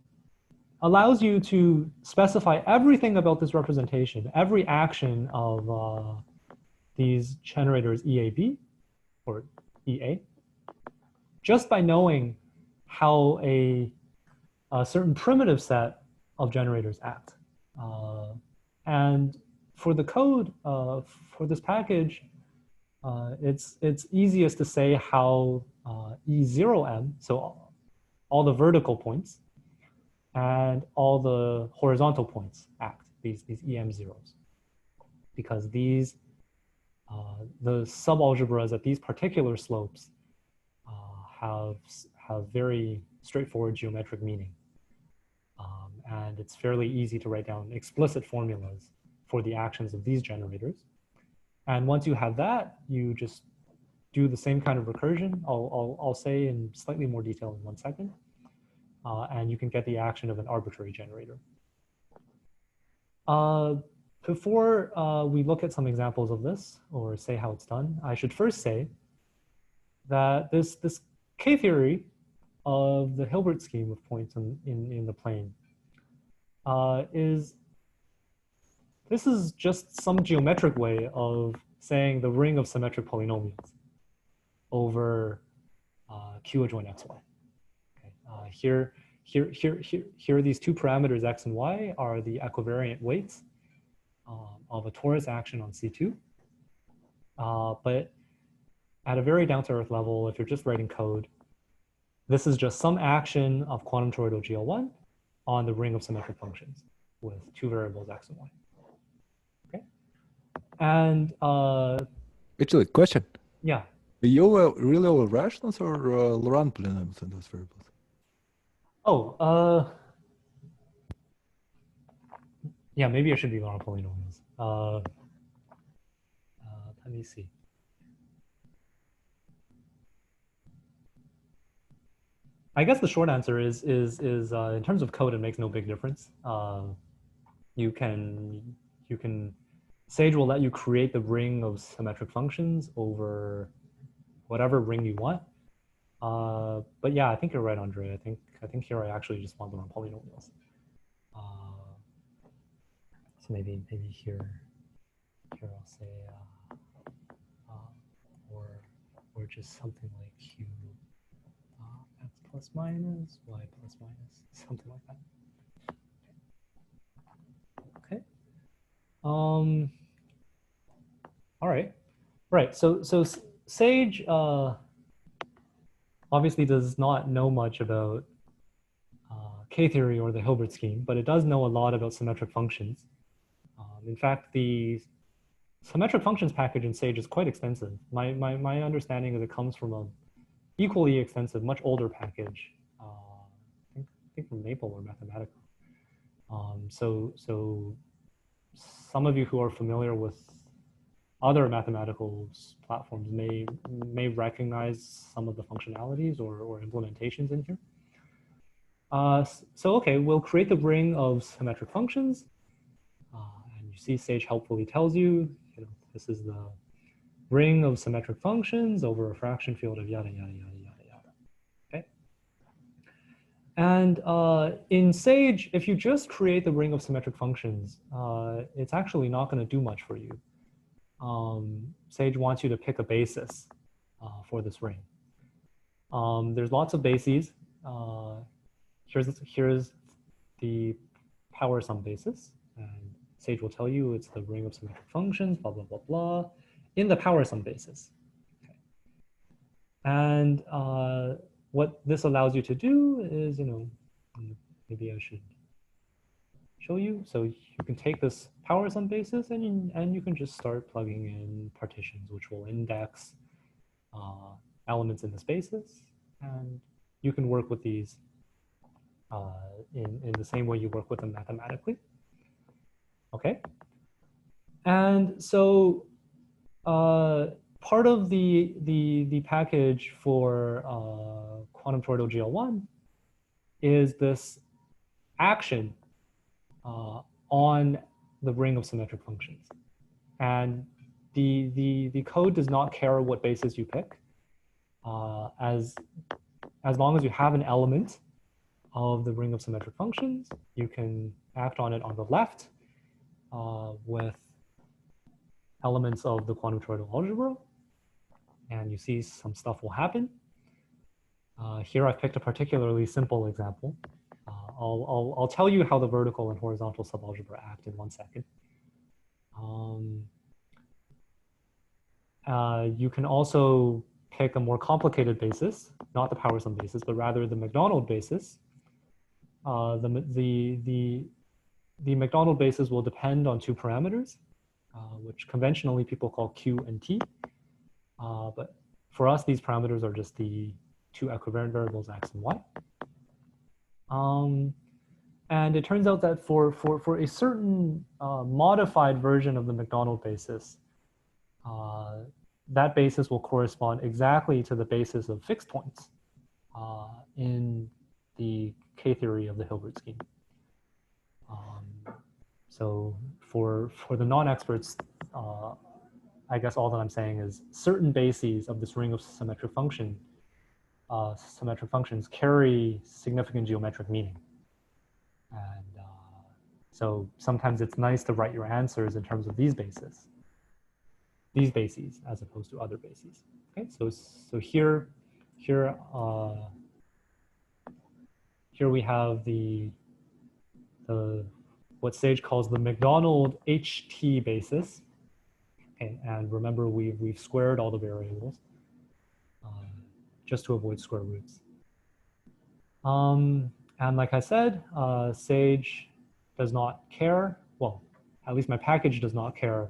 allows you to specify everything about this representation, every action of these generators EAB or EA, just by knowing how a certain primitive set of generators act. And for the code for this package, it's easiest to say how E0M, so all the vertical points and all the horizontal points act, these EM zeros, because these the subalgebras at these particular slopes have very straightforward geometric meaning. And it's fairly easy to write down explicit formulas for the actions of these generators. And once you have that, you just do the same kind of recursion. I'll say in slightly more detail in 1 second. And you can get the action of an arbitrary generator. Before we look at some examples of this or say how it's done, I should first say that this K-theory of the Hilbert scheme of points in the plane this is just some geometric way of saying the ring of symmetric polynomials over Q adjoint xy. Okay. Here these two parameters x and y are the equivariant weights of a torus action on C2. But at a very down-to-earth level, if you're just writing code, this is just some action of quantum toroidal GL1 on the ring of symmetric functions with two variables x and y. Okay, and actually, question. Yeah. You were really all rationals or Laurent polynomials in those variables? Oh, yeah, maybe it should be Laurent polynomials. Let me see. I guess the short answer is in terms of code, it makes no big difference. You can Sage will let you create the ring of symmetric functions over whatever ring you want. But yeah, I think you're right, Andre. I think here I actually just want them on polynomials. So maybe here I'll say or just something like Q x plus minus y plus minus, something like that. Okay. All right. Right. So Sage obviously does not know much about K-theory or the Hilbert scheme, but it does know a lot about symmetric functions. In fact, the symmetric functions package in Sage is quite extensive. My understanding is it comes from a equally extensive, much older package, I think from Maple or Mathematica. So some of you who are familiar with other mathematical platforms may recognize some of the functionalities or implementations in here. So okay, we'll create the ring of symmetric functions. And you see Sage helpfully tells you, this is the ring of symmetric functions over a fraction field of yada, yada, yada, yada, yada. Okay. And in Sage, if you just create the ring of symmetric functions, it's actually not going to do much for you. Sage wants you to pick a basis for this ring. There's lots of bases. Here's the power sum basis, and Sage will tell you it's the ring of symmetric functions, blah, blah, blah, blah, in the power sum basis. Okay. And what this allows you to do is, maybe I should show you. So you can take this power sum basis and you can just start plugging in partitions, which will index elements in this basis. And you can work with these in the same way you work with them mathematically. Okay. And so part of the package for quantum toroidal GL1 is this action on the ring of symmetric functions. And the code does not care what basis you pick. As long as you have an element of the ring of symmetric functions, you can act on it on the left with elements of the quantum toroidal algebra, and you see some stuff will happen. Here I've picked a particularly simple example. I'll tell you how the vertical and horizontal subalgebra act in 1 second. You can also pick a more complicated basis, not the power sum basis, but rather the McDonald basis. The McDonald basis will depend on 2 parameters, which conventionally people call Q and T. But for us, these parameters are just the 2 equivariant variables, X and Y. And it turns out that for a certain modified version of the McDonald basis, that basis will correspond exactly to the basis of fixed points in the K-theory of the Hilbert scheme. So for the non-experts, I guess all that I'm saying is certain bases of this ring of symmetric functions carry significant geometric meaning. And so sometimes it's nice to write your answers in terms of these bases as opposed to other bases. Okay, so here we have the what Sage calls the McDonald HT basis. Okay, and remember we've squared all the variables just to avoid square roots. And like I said, Sage does not care. Well, at least my package does not care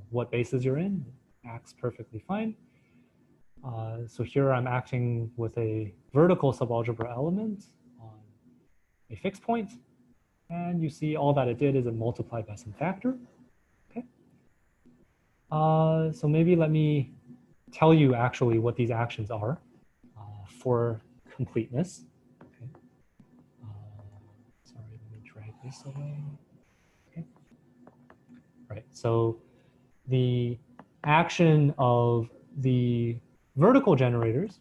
what basis you're in. It acts perfectly fine. So here I'm acting with a vertical subalgebra element on a fixed point. And you see all that it did is it multiplied by some factor. Okay. So maybe let me tell you actually what these actions are for completeness. Okay. Sorry, let me drag this away. Okay. Right. So the action of the vertical generators,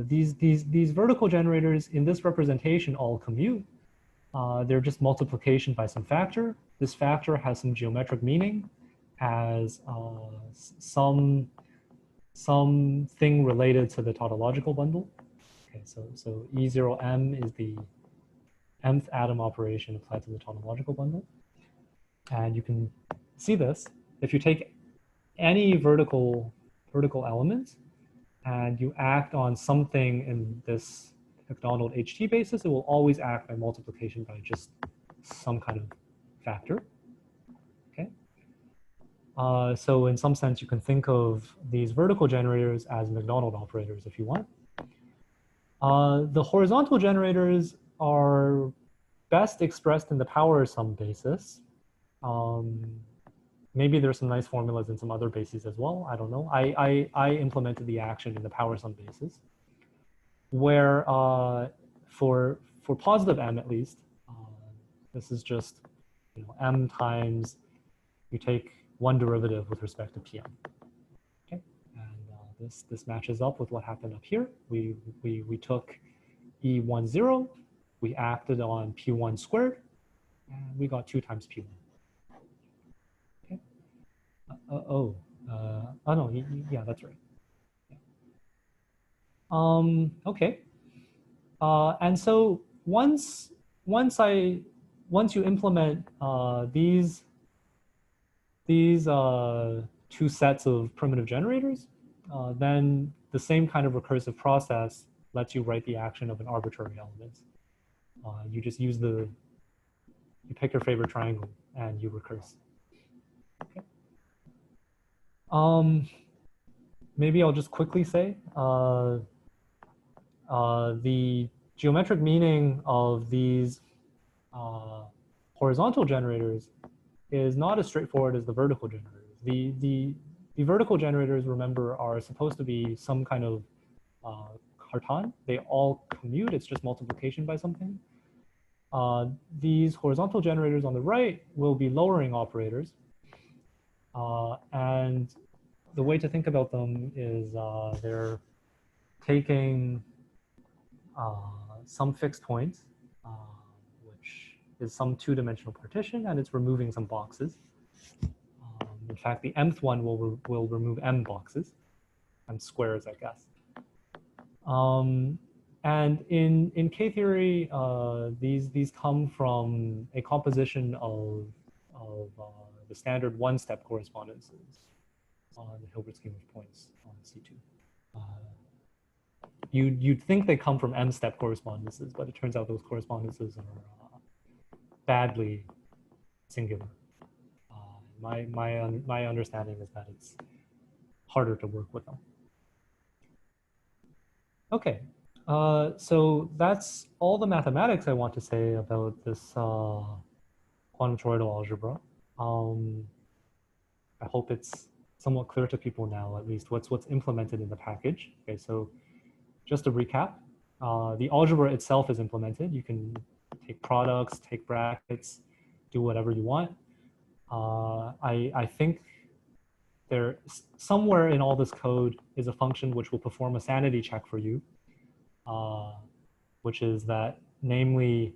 these vertical generators in this representation all commute. They're just multiplication by some factor. This factor has some geometric meaning as something related to the tautological bundle. Okay, so E0M is the mth atom operation applied to the tautological bundle. And you can see this. If you take any vertical element and you act on something in this Macdonald HT basis, it will always act by multiplication by just some kind of factor. Okay. So in some sense, you can think of these vertical generators as Macdonald operators if you want. The horizontal generators are best expressed in the power sum basis. Maybe there's some nice formulas in some other bases as well. I don't know. I implemented the action in the power sum basis, where for positive m at least, this is just m times you take one derivative with respect to Pm. Okay, and this matches up with what happened up here. We took E10, we acted on P1 squared, and we got 2 times P1. Oh no, yeah, that's right. Yeah. Okay. And so once you implement these 2 sets of primitive generators, then the same kind of recursive process lets you write the action of an arbitrary element. You just use you pick your favorite triangle and you recurse. Okay. Maybe I'll just quickly say the geometric meaning of these horizontal generators is not as straightforward as the vertical generators. The vertical generators, remember, are supposed to be some kind of Cartan. They all commute. It's just multiplication by something. These horizontal generators on the right will be lowering operators. And the way to think about them is they're taking some fixed point, which is some 2-dimensional partition, and it's removing some boxes. In fact, the mth one will remove m boxes, m squares, I guess. And in K-theory, these come from a composition of the standard 1-step correspondences on the Hilbert scheme of points on C2. You'd think they come from m-step correspondences, but it turns out those correspondences are badly singular. My understanding is that it's harder to work with them. Okay, so that's all the mathematics I want to say about this quantum toroidal algebra. I hope it's somewhat clear to people now, at least what's implemented in the package. Okay, so just to recap, the algebra itself is implemented. You can take products, take brackets, do whatever you want. I think there somewhere in all this code is a function which will perform a sanity check for you, which is that, namely,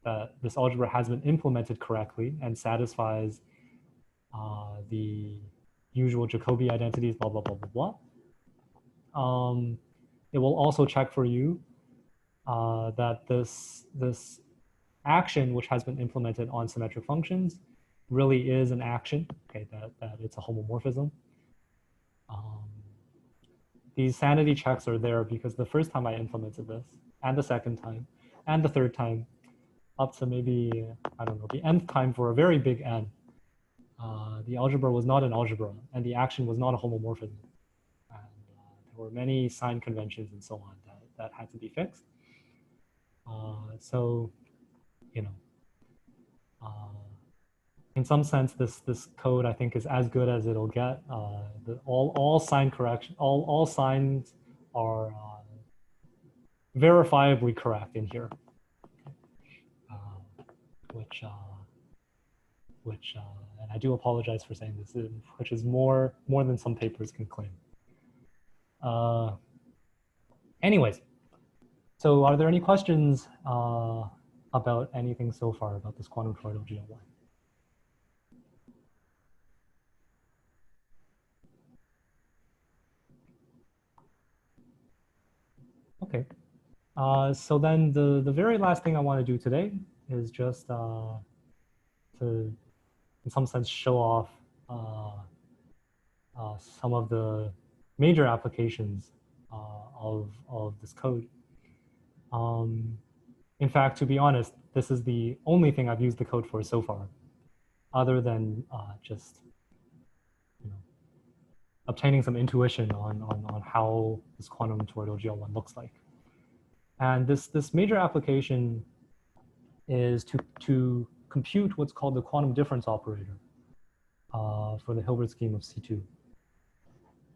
that this algebra has been implemented correctly and satisfies the usual Jacobi identities, blah, blah, blah, blah, blah. It will also check for you that this action, which has been implemented on symmetric functions, really is an action, okay, that it's a homomorphism. These sanity checks are there because the first time I implemented this, and the second time, and the third time, up to maybe, I don't know, the nth time for a very big N, the algebra was not an algebra, and the action was not a homomorphism. And there were many sign conventions and so on that had to be fixed. So, you know, in some sense, this code, I think, is as good as it'll get. All sign correction, all signs are verifiably correct in here, which and I do apologize for saying this, which is more than some papers can claim. Anyways, so are there any questions about anything so far about this quantum toroidal GLY? Okay, so then the very last thing I want to do today is just to, in some sense, show off some of the major applications of this code. In fact, to be honest, this is the only thing I've used the code for so far, other than just obtaining some intuition on how this quantum toroidal GL1 looks like. And this major application is to compute what's called the quantum difference operator for the Hilbert scheme of C2.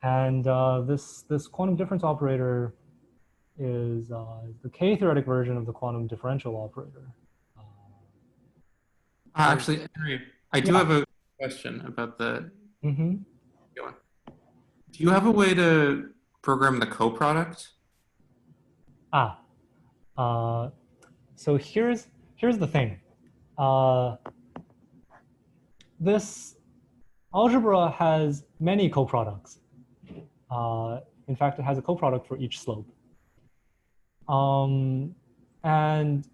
And this quantum difference operator is the K-theoretic version of the quantum differential operator. Actually, Henry, I do have a question about the. Mm-hmm. Do you have a way to program the coproduct? So here's the thing. This algebra has many coproducts. In fact, it has a coproduct for each slope. And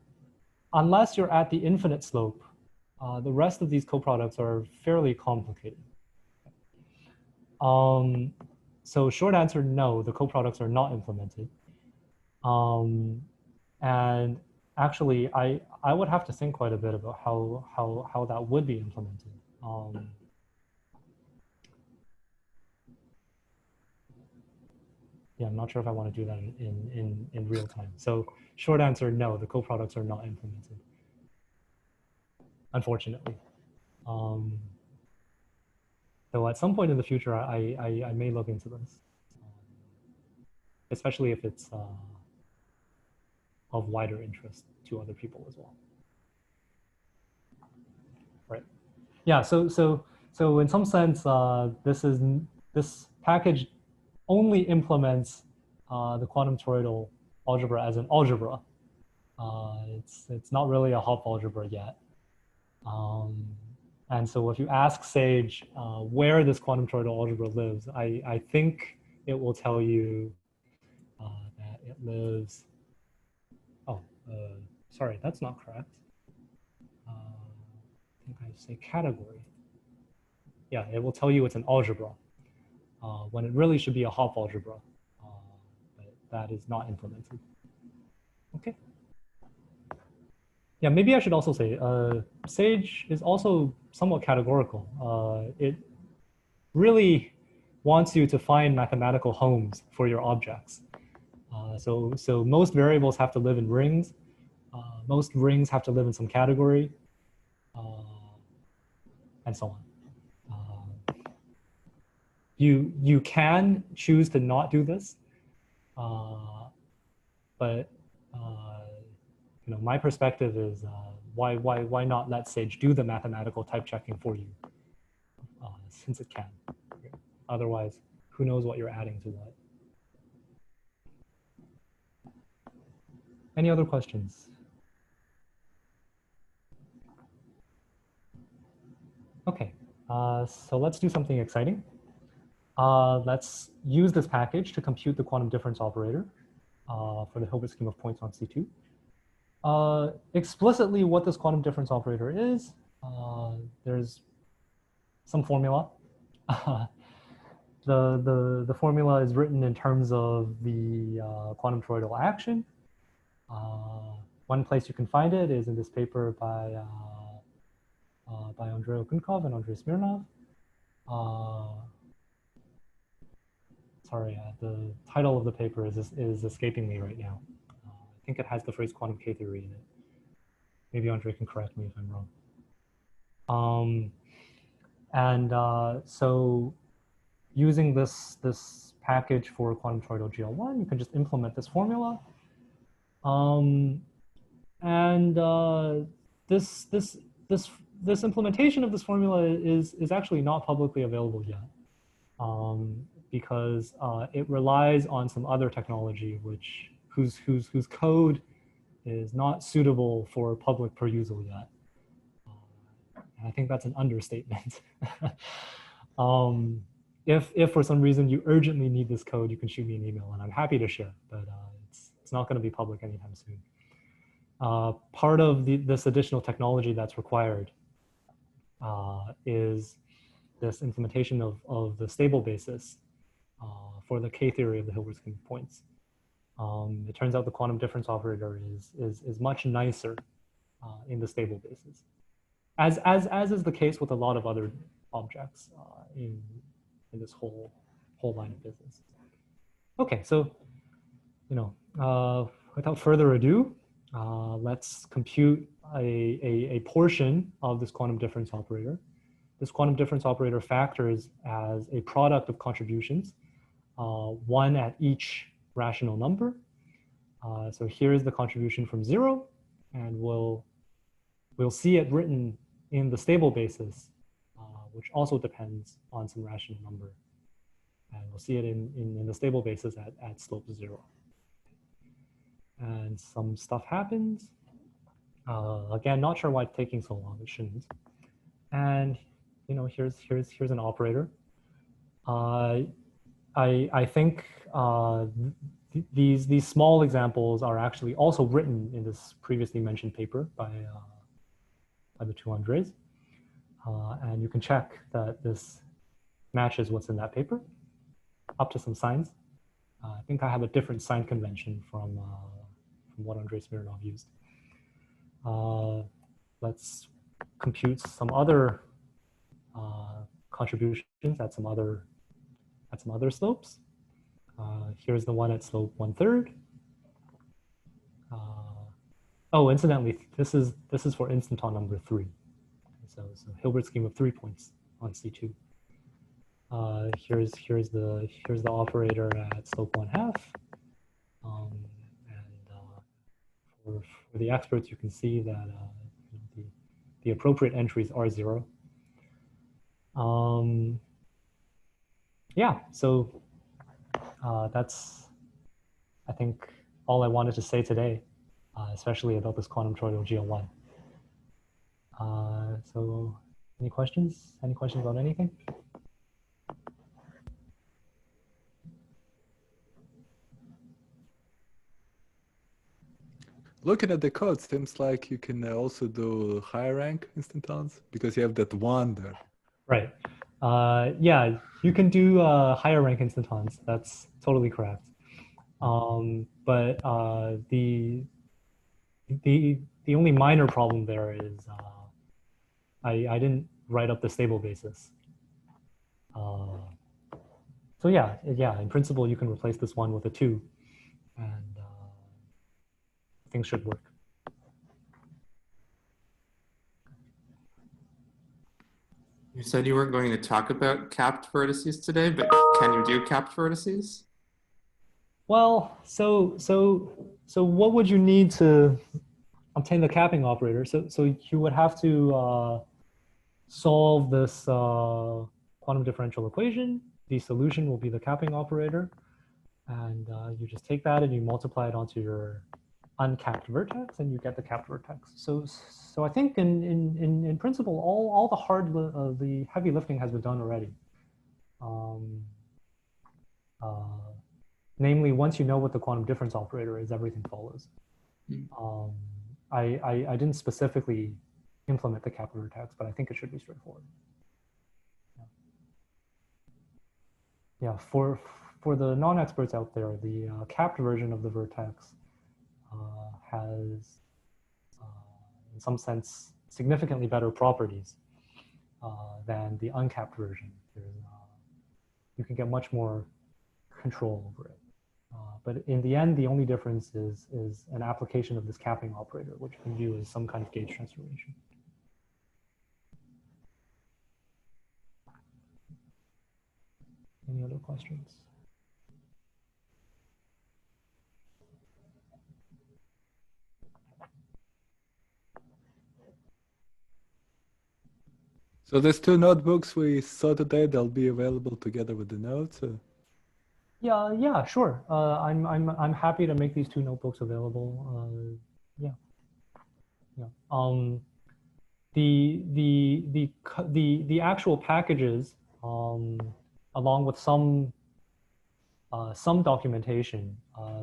unless you're at the infinite slope, the rest of these coproducts are fairly complicated. So short answer, no, the coproducts are not implemented. And actually, I would have to think quite a bit about how that would be implemented. Yeah, I'm not sure if I want to do that in real time. So short answer, no, the coproducts are not implemented, unfortunately. Though at some point in the future, I may look into this, especially if it's of wider interest to other people as well. Right? Yeah. So in some sense, this package only implements the quantum toroidal algebra as an algebra. It's not really a Hopf algebra yet. And so if you ask Sage where this quantum toroidal algebra lives, I think it will tell you that it lives, sorry, that's not correct. I think I say category. Yeah, it will tell you it's an algebra when it really should be a Hopf algebra, but that is not implemented. Okay. Yeah, maybe I should also say, Sage is also somewhat categorical. It really wants you to find mathematical homes for your objects. So most variables have to live in rings. Most rings have to live in some category, and so on. You can choose to not do this, but my perspective is why not let Sage do the mathematical type checking for you, since it can. Otherwise, who knows what you're adding to what. Any other questions? Okay, so let's do something exciting. Let's use this package to compute the quantum difference operator for the Hilbert scheme of points on C2. Explicitly what this quantum difference operator is, there's some formula. The formula is written in terms of the quantum toroidal action. One place you can find it is in this paper by Andrei Okunkov and Andrei Smirnov. Sorry, the title of the paper is escaping me right now. I think it has the phrase quantum K-theory in it. Maybe Andrei can correct me if I'm wrong. So using this package for quantum toroidal GL1, you can just implement this formula. This implementation of this formula is actually not publicly available yet, because it relies on some other technology whose code is not suitable for public perusal yet. And I think that's an understatement. If for some reason you urgently need this code, you can shoot me an email and I'm happy to share, but it's not going to be public anytime soon. Part of this additional technology that's required is this implementation of the stable basis for the K-theory of the Hilbert scheme of points. It turns out the quantum difference operator is much nicer in the stable basis, as is the case with a lot of other objects in this whole line of business. Okay, so without further ado, let's compute a portion of this quantum difference operator. This quantum difference operator factors as a product of contributions, one at each rational number. So here's the contribution from 0, and we'll see it written in the stable basis, which also depends on some rational number. And we'll see it in the stable basis at slope 0. And some stuff happens. Again, not sure why it's taking so long. It shouldn't. And here's an operator. I think these small examples are actually also written in this previously mentioned paper by the two Andres. And you can check that this matches what's in that paper, up to some signs. I think I have a different sign convention from what Andrei Smirnov used. Let's compute some other contributions at some other slopes. Here's the one at slope 1/3. Oh, incidentally, this is for instanton number 3. So Hilbert scheme of 3 points on C2. Here's the operator at slope 1/2. For the experts, you can see that the appropriate entries are 0. Yeah, so that's, I think, all I wanted to say today, especially about this quantum toroidal GL1. So any questions? Any questions about anything? Looking at the code, seems like you can also do higher rank instantons because you have that one there. Right. Yeah, you can do higher rank instantons. That's totally correct. But the only minor problem there is I didn't write up the stable basis. So yeah, in principle, you can replace this one with a 2, and things should work. You said you weren't going to talk about capped vertices today, but can you do capped vertices? Well, so what would you need to obtain the capping operator? So you would have to solve this quantum differential equation. The solution will be the capping operator, and you just take that and you multiply it onto your uncapped vertex, and you get the capped vertex. So I think in principle, all the heavy lifting has been done already. Namely, once you know what the quantum difference operator is, everything follows. I didn't specifically implement the capped vertex, but I think it should be straightforward. Yeah, for the non-experts out there, the capped version of the vertex has, in some sense, significantly better properties than the uncapped version. You can get much more control over it. But in the end, the only difference is an application of this capping operator, which you can view as some kind of gauge transformation. Any other questions? So these 2 notebooks we saw today, they'll be available together with the notes. Yeah, sure. I'm happy to make these 2 notebooks available. Yeah. The actual packages, along with some documentation,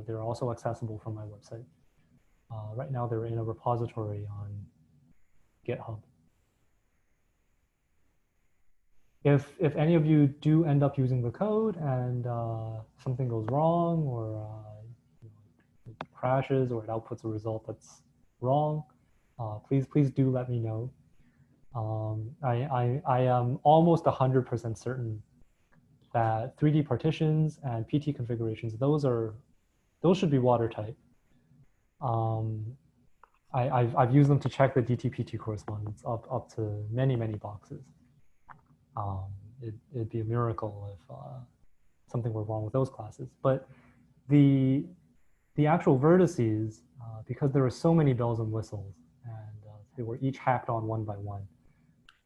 they're also accessible from my website. Right now, they're in a repository on GitHub. if any of you do end up using the code and something goes wrong, or it crashes, or it outputs a result that's wrong, please do let me know. I am almost 100% certain that 3D partitions and PT configurations, those should be watertight. I've used them to check the DT-PT correspondence up to many boxes. It'd be a miracle if something were wrong with those classes. But the actual vertices, because there are so many bells and whistles, and they were each hacked on one by one,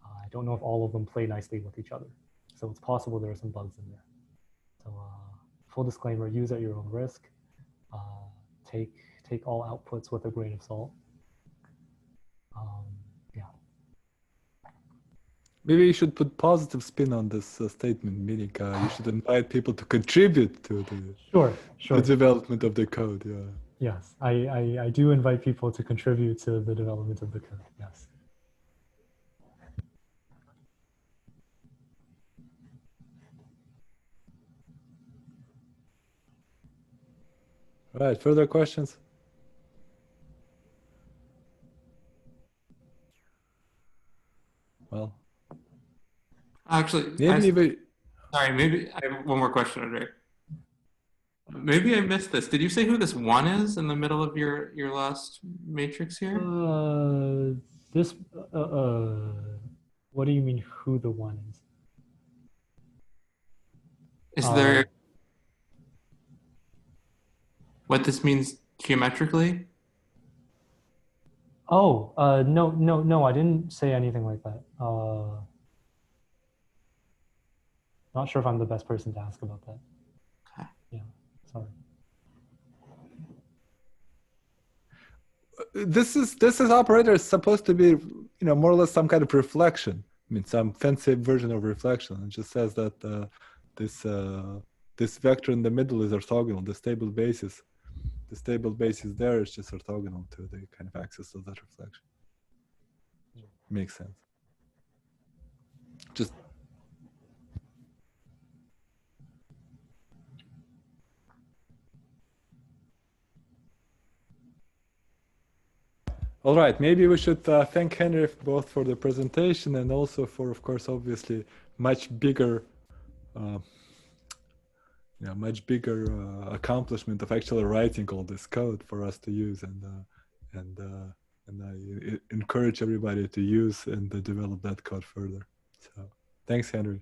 I don't know if all of them play nicely with each other. So it's possible there are some bugs in there. So full disclaimer, use at your own risk. Take all outputs with a grain of salt. Yeah. Maybe you should put positive spin on this statement, meaning you should invite people to contribute to the development of the code. Yeah. Yes, I do invite people to contribute to the development of the code. Yes. All right. Further questions? Well, Actually, maybe sorry, maybe I have one more question, Andre. Maybe I missed this. Did you say who this one is in the middle of your last matrix here? What do you mean who the one is? Is there what this means geometrically? Oh, no, I didn't say anything like that. Not sure if I'm the best person to ask about that. Okay. Yeah, sorry. this operator is supposed to be, more or less some kind of reflection. I mean, some fancy version of reflection. It just says that this vector in the middle is orthogonal. The stable basis there is just orthogonal to the kind of axis of that reflection. Makes sense. Just all right, maybe we should thank Henry both for the presentation and also for, of course, obviously much bigger accomplishment of actually writing all this code for us to use, and I encourage everybody to use and develop that code further. So thanks, Henry.